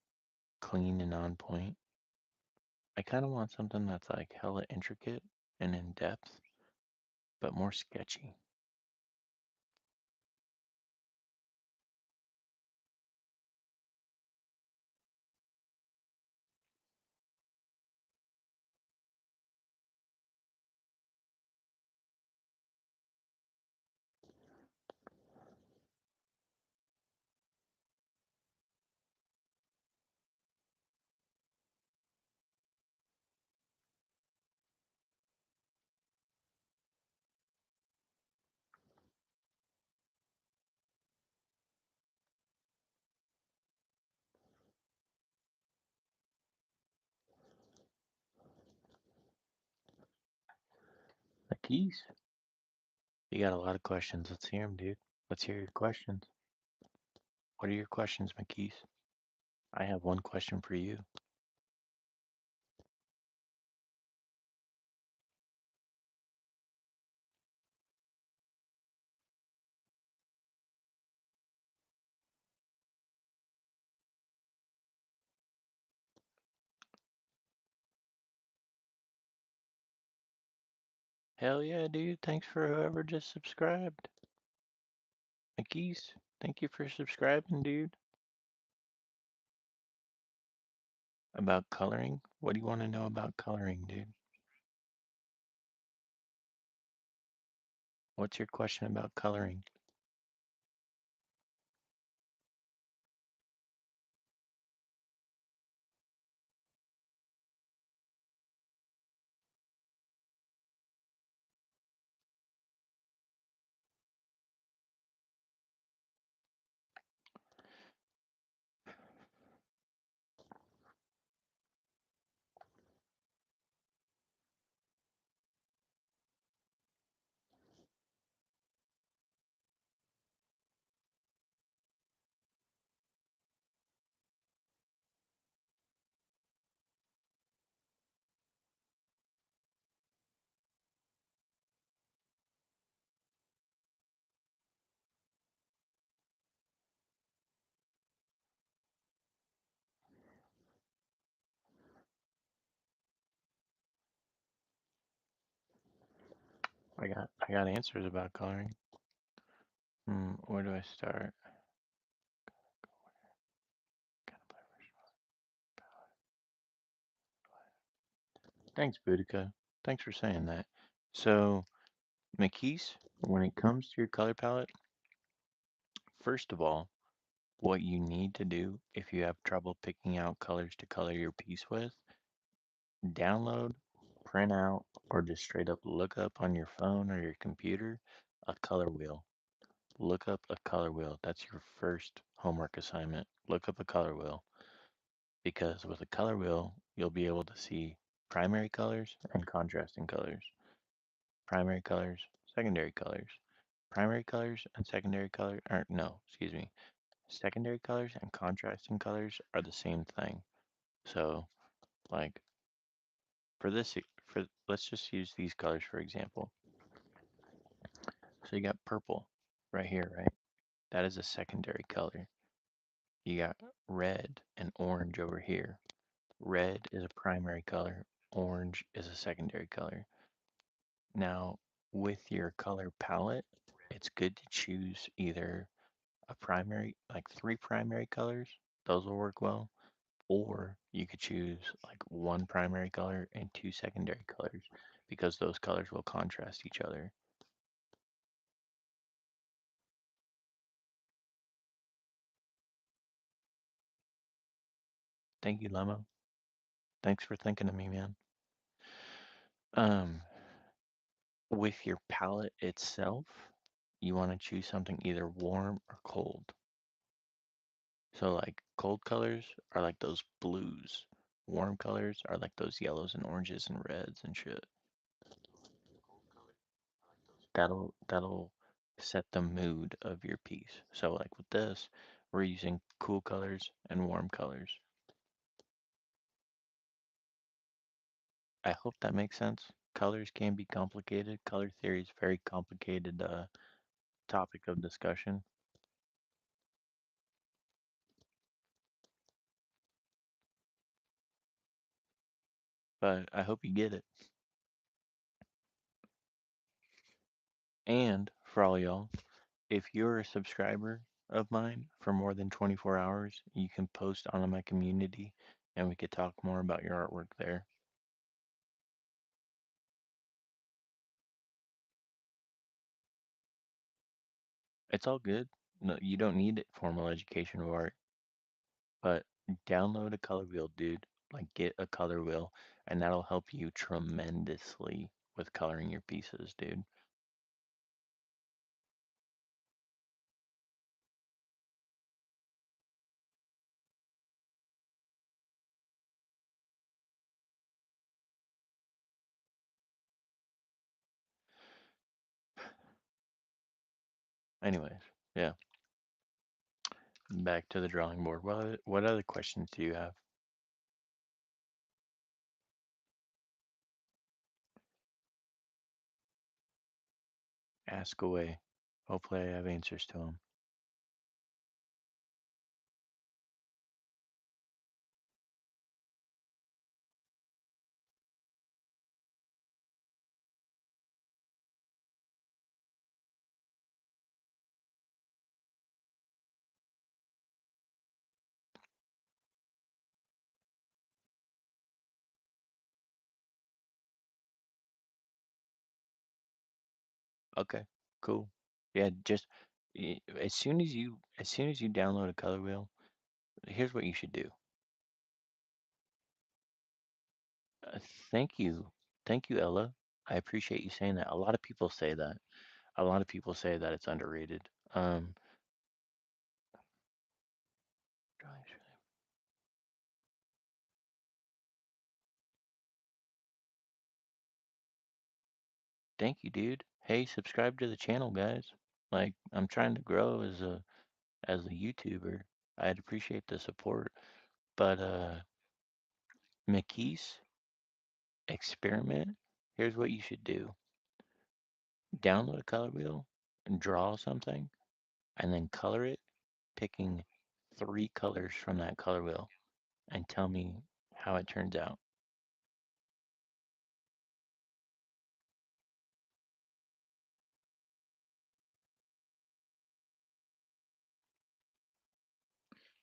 clean and on point. I kind of want something that's like hella intricate and in depth, but more sketchy. The keys? You got a lot of questions. Let's hear them, dude. Let's hear your questions. What are your questions, McKees? I have one question for you. Hell yeah, dude. Thanks for whoever just subscribed. McKees, thank you for subscribing, dude. About coloring? What do you want to know about coloring, dude? What's your question about coloring? I got answers about coloring. Where do I start? Thanks, Boudica. Thanks for saying that. So, McKees, when it comes to your color palette, first of all, what you need to do if you have trouble picking out colors to color your piece with, download, print out, or just straight up look up on your phone or your computer a color wheel. Look up a color wheel. That's your first homework assignment. Look up a color wheel because with a color wheel, you'll be able to see primary colors and contrasting colors. Primary colors, secondary colors. Primary colors and secondary color, or no, excuse me. Secondary colors and contrasting colors are the same thing. So, like for this, for let's just use these colors for example. So you got purple right here, right? That is a secondary color. You got red and orange over here. Red is a primary color, orange is a secondary color. Now, with your color palette, it's good to choose either a primary, like three primary colors, those will work well, or you could choose like one primary color and two secondary colors because those colors will contrast each other. Thank you, Lemo. Thanks for thinking of me, man. Um, with your palette itself, you want to choose something either warm or cold. So like cold colors are like those blues. Warm colors are like those yellows and oranges and reds and shit. That'll set the mood of your piece. So like with this, we're using cool colors and warm colors. I hope that makes sense. Colors can be complicated. Color theory is very complicated topic of discussion, but I hope you get it. And for all y'all, if you're a subscriber of mine for more than 24 hours, you can post on my community and we could talk more about your artwork there. It's all good. No, you don't need formal education of art, but download a color wheel, dude. Like get a color wheel, and that'll help you tremendously with coloring your pieces, dude. Anyways, yeah, back to the drawing board. What other questions do you have? Ask away. Hopefully, I have answers to them. Okay, cool. Yeah, just as soon as you download a color wheel, here's what you should do. Uh, thank you, thank you, Ella. I appreciate you saying that. A lot of people say that. A lot of people say that it's underrated. Gosh, thank you, dude. Hey, subscribe to the channel, guys. Like, I'm trying to grow as a YouTuber. I'd appreciate the support. But McKees, experiment. Here's what you should do. Download a color wheel and draw something and then color it, picking 3 colors from that color wheel and tell me how it turns out.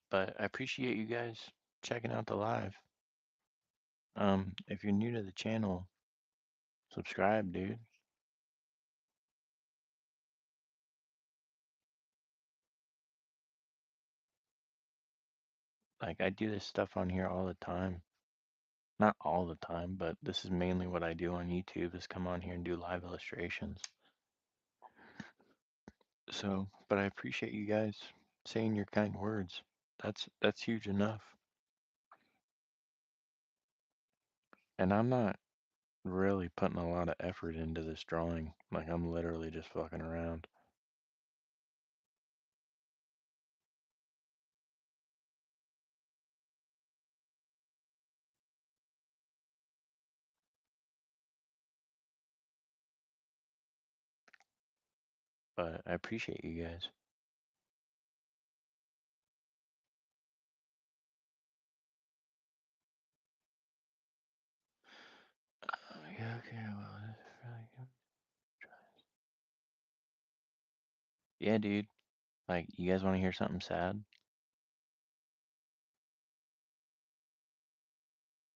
But I appreciate you guys checking out the live. If you're new to the channel, subscribe, dude. Like I do this stuff on here all the time. Not all the time, but this is mainly what I do on YouTube is come on here and do live illustrations. So, but I appreciate you guys saying your kind words. That's huge enough. And I'm not really putting a lot of effort into this drawing. Like I'm literally just fucking around. But I appreciate you guys. Yeah, okay, well, this is really good. Yeah, dude. Like, you guys want to hear something sad?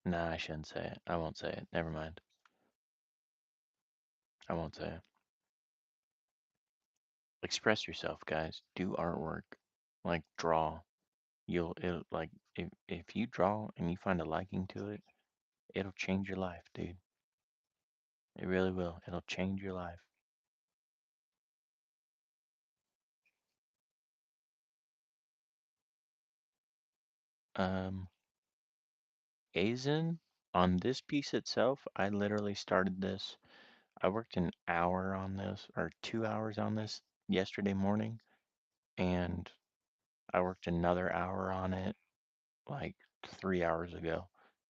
Nah, I shouldn't say it. I won't say it. Never mind. I won't say it. Express yourself, guys. Do artwork. Like, draw. It'll, like, If you draw and you find a liking to it, it'll change your life, dude. It really will. It'll change your life. Um, Aizen, on this piece itself, I literally started this. I worked an hour on this, or 2 hours on this yesterday morning, and I worked another hour on it like 3 hours ago.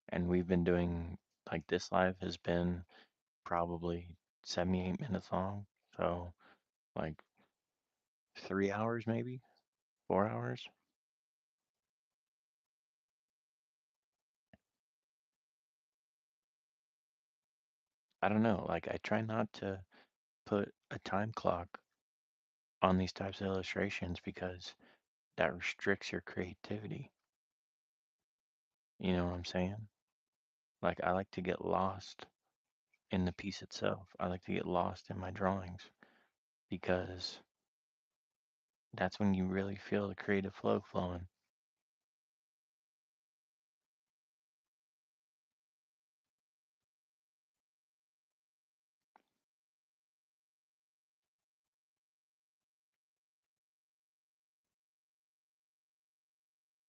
And we've been doing, like, this live has been probably 78 minutes long. So, like, 3 hours, maybe 4 hours. I don't know. Like, I try not to put a time clock on these types of illustrations because that restricts your creativity. You know what I'm saying? Like, I like to get lost in the piece itself. I like to get lost in my drawings because that's when you really feel the creative flow flowing.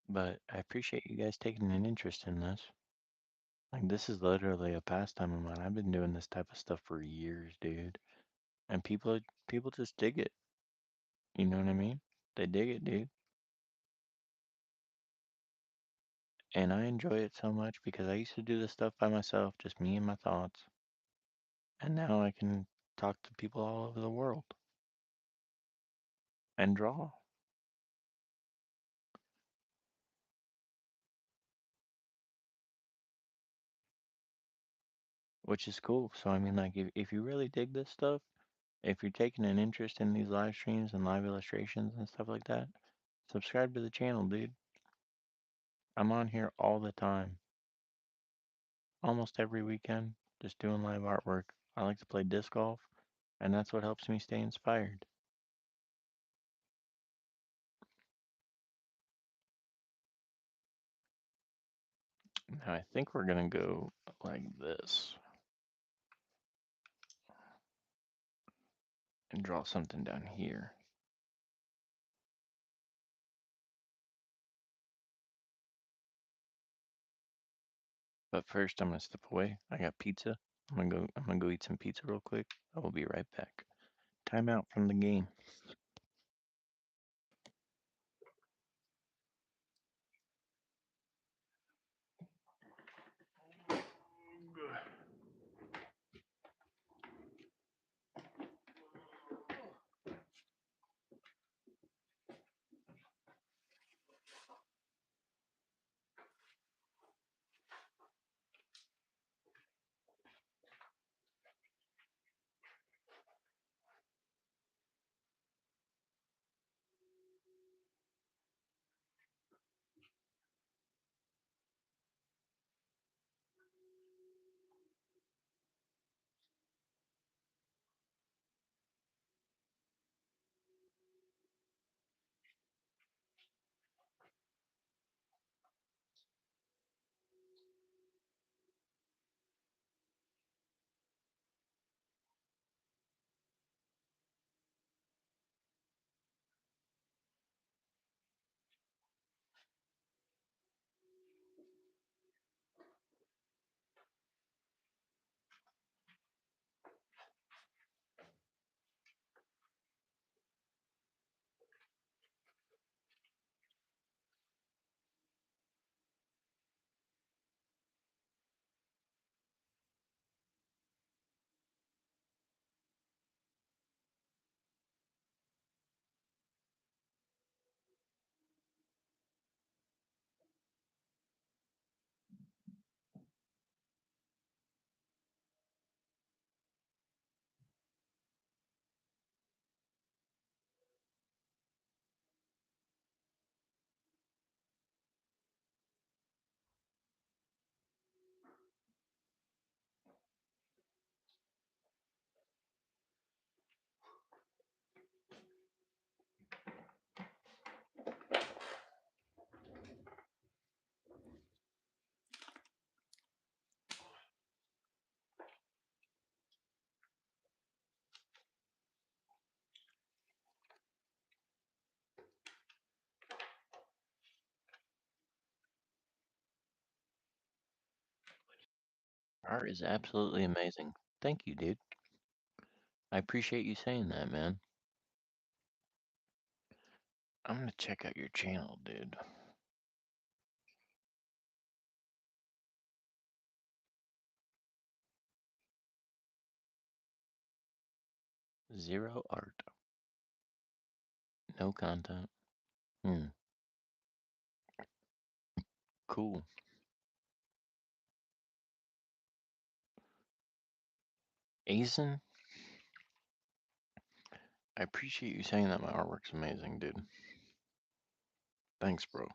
But I appreciate you guys taking an interest in this. Like, this is literally a pastime of mine. I've been doing this type of stuff for years, dude. And people just dig it. You know what I mean? They dig it, dude. And I enjoy it so much because I used to do this stuff by myself, just me and my thoughts. And now I can talk to people all over the world and draw, which is cool. So, I mean, like, if you really dig this stuff, if you're taking an interest in these live streams and live illustrations and stuff like that, subscribe to the channel, dude. I'm on here all the time, almost every weekend, just doing live artwork. I like to play disc golf, and that's what helps me stay inspired. Now, I think we're gonna go like this and draw something down here. But first, I'm gonna step away. I got pizza. I'm gonna go eat some pizza real quick. I will be right back. Time out from the game. Art is absolutely amazing. Thank you, dude. I appreciate you saying that, man. I'm gonna check out your channel, dude. Zero art. No content. Hmm. Cool. Asen, I appreciate you saying that my artwork's amazing, dude. Thanks, bro.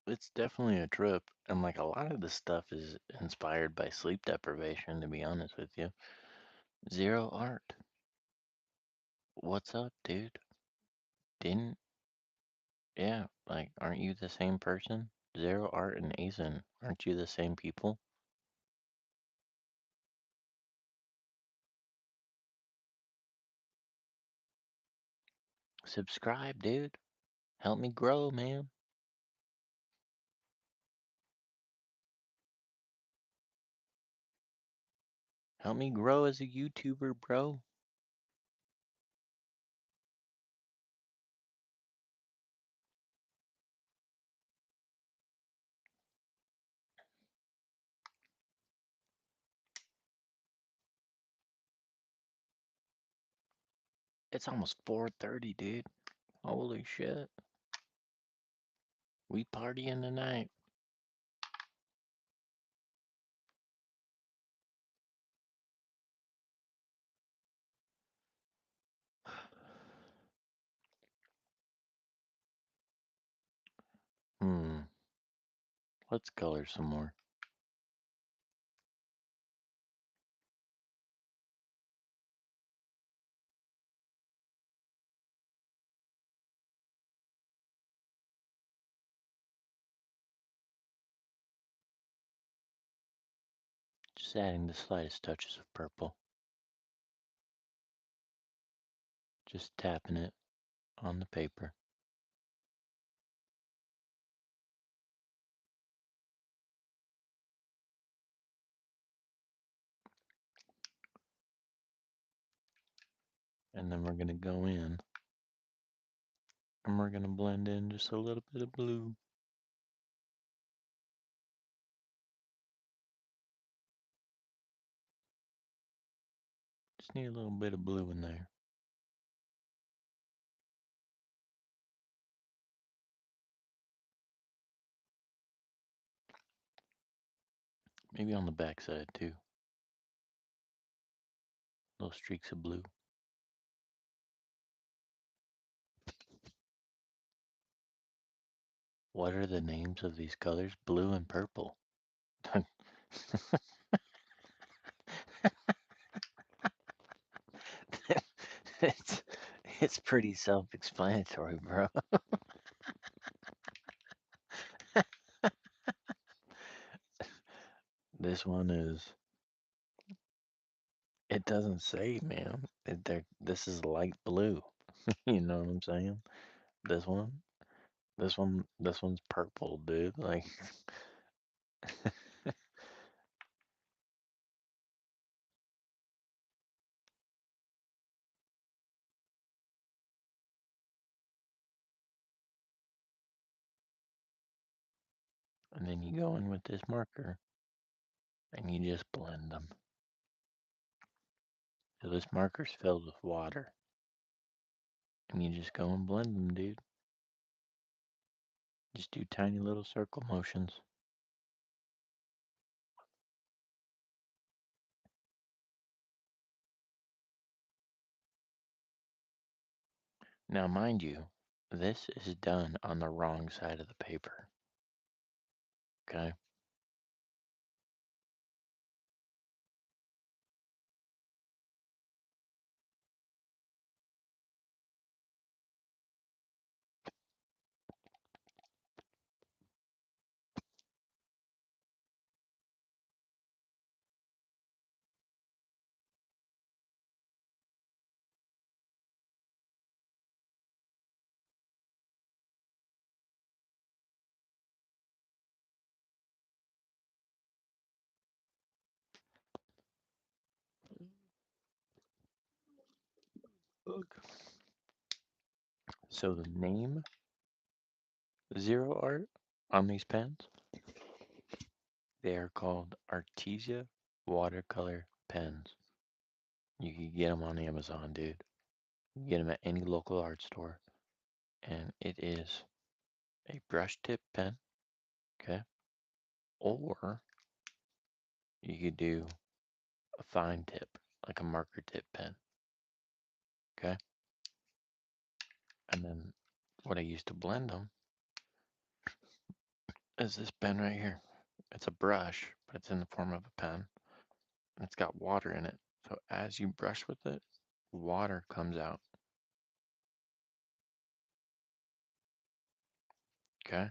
It's definitely a trip, and like a lot of the stuff is inspired by sleep deprivation, to be honest with you. Zero art. What's up, dude? Didn't, yeah, like, aren't you the same person? Zero art and Asen, aren't you the same people? Subscribe, dude. Help me grow, man. Help me grow as a YouTuber, bro. It's almost 4:30, dude. Holy shit. We partying tonight. Hmm. Let's color some more. Just adding the slightest touches of purple. Just tapping it on the paper. And then we're going to go in and we're going to blend in just a little bit of blue. Just need a little bit of blue in there. Maybe on the back side too. Little streaks of blue. What are the names of these colors? Blue and purple. it's it's pretty self-explanatory, bro. This one is. It doesn't say, man. This is light blue. You know what I'm saying? This one, this one's purple, dude. Like, and then you go in with this marker and you just blend them. So this marker's filled with water, and you just go and blend them, dude. Just do tiny little circle motions. Now, mind you, this is done on the wrong side of the paper. Okay? Ugh. So the name Zero Art on these pens, they are called Artesia watercolor pens. You can get them on Amazon, dude. You can get them at any local art store. And it is a brush tip pen, okay? Or you could do a fine tip, like a marker tip pen, okay? And then what I use to blend them is this pen right here. It's a brush, but it's in the form of a pen. And it's got water in it. So as you brush with it, water comes out, okay?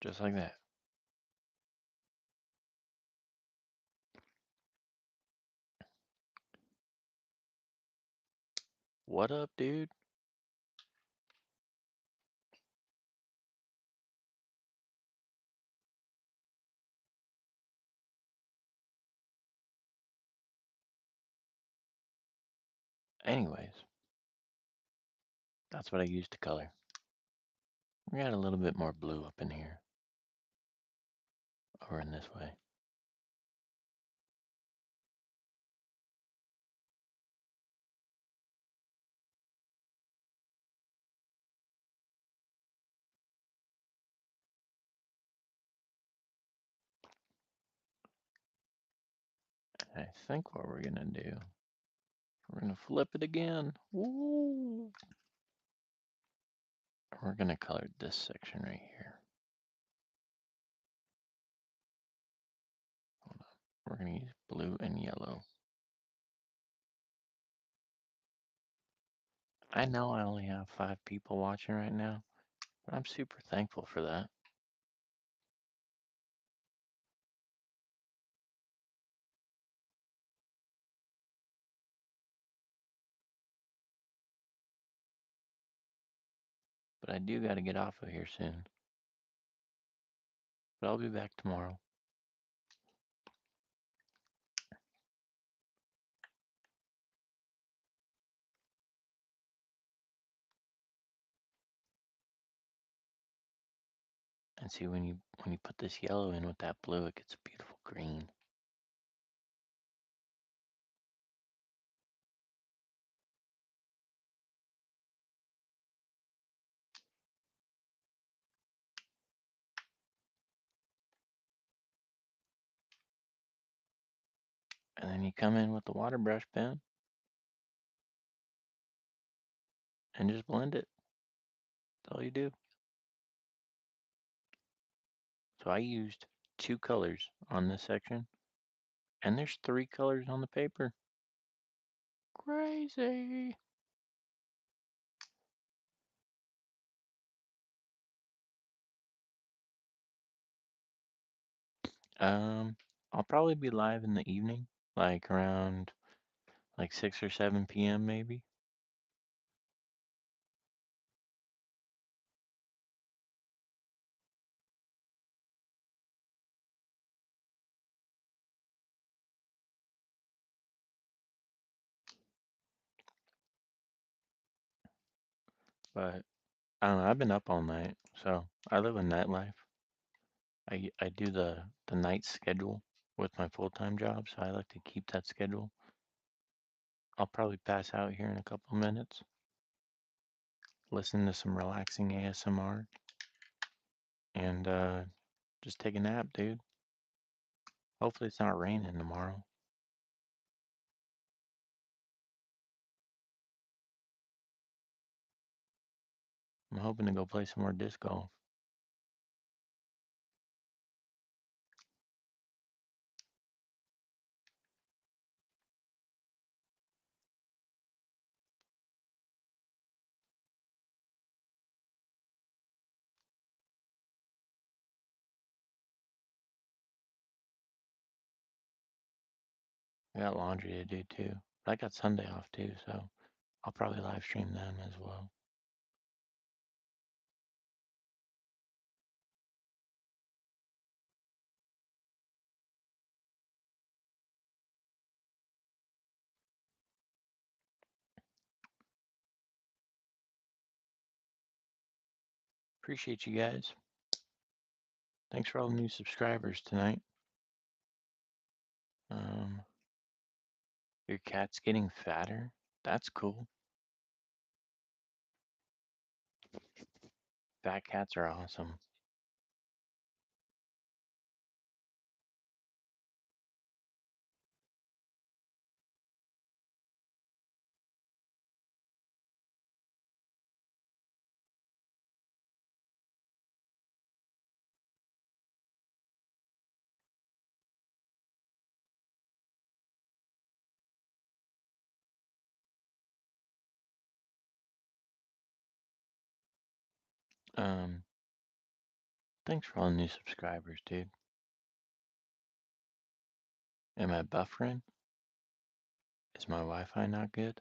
Just like that. What up, dude? Anyways, that's what I use to color. We got a little bit more blue up in here, over in this way. And I think what we're gonna do, we're gonna flip it again. Woo! We're gonna color this section right here. Hold on. We're gonna use blue and yellow. I know I only have 5 people watching right now, but I'm super thankful for that. But I do gotta get off of here soon. But I'll be back tomorrow. And see, when you put this yellow in with that blue, it gets a beautiful green. And then you come in with the water brush pen and just blend it. That's all you do. So I used 2 colors on this section, and there's 3 colors on the paper. Crazy. Um, I'll probably be live in the evening, like around like 6 or 7 p.m. maybe. But I don't know, I've been up all night, so I live a nightlife. I do the night schedule with my full-time job, so I like to keep that schedule. I'll probably pass out here in a couple minutes, listen to some relaxing ASMR, and just take a nap, dude. Hopefully it's not raining tomorrow. I'm hoping to go play some more disc golf. I got laundry to do too. But I got Sunday off too, so I'll probably live stream them as well. Appreciate you guys. Thanks for all the new subscribers tonight. Um, your cat's getting fatter. That's cool. Fat cats are awesome. Um, Thanks for all the new subscribers, dude. Am I buffering? Is my Wi-Fi not good?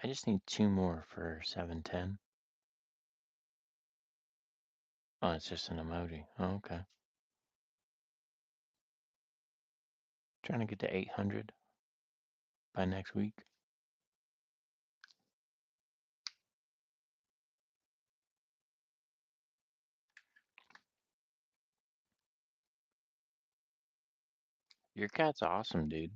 I just need 2 more for 710. Oh, it's just an emoji. Oh, okay. Trying to get to 800 by next week. Your cat's awesome, dude.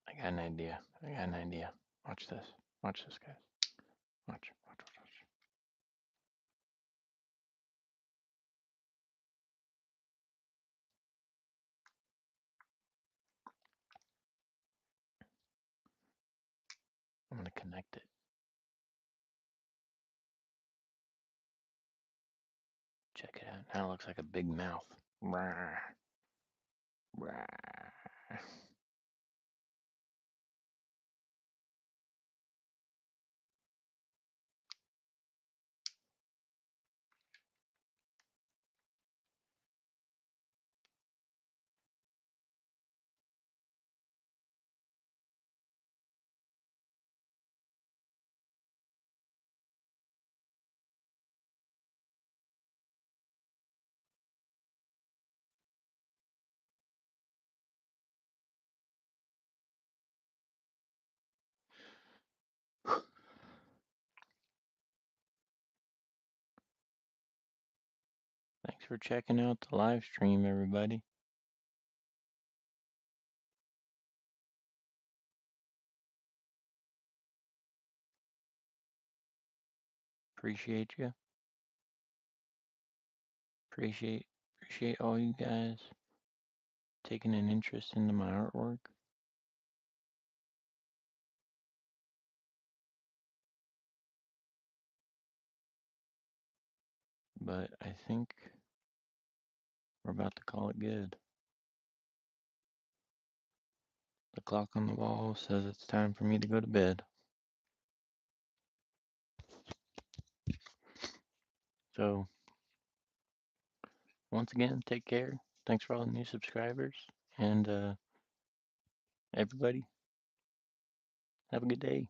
I got an idea. I got an idea. Watch this. Watch this, guys. Watch, watch, watch, watch. I'm gonna connect it. Check it out. Now it looks like a big mouth. Rawr, rawr. Thanks for checking out the live stream, everybody. Appreciate you. Appreciate all you guys taking an interest into my artwork. But I think we're about to call it good. The clock on the wall says it's time for me to go to bed. So, once again, take care. Thanks for all the new subscribers. And everybody, have a good day.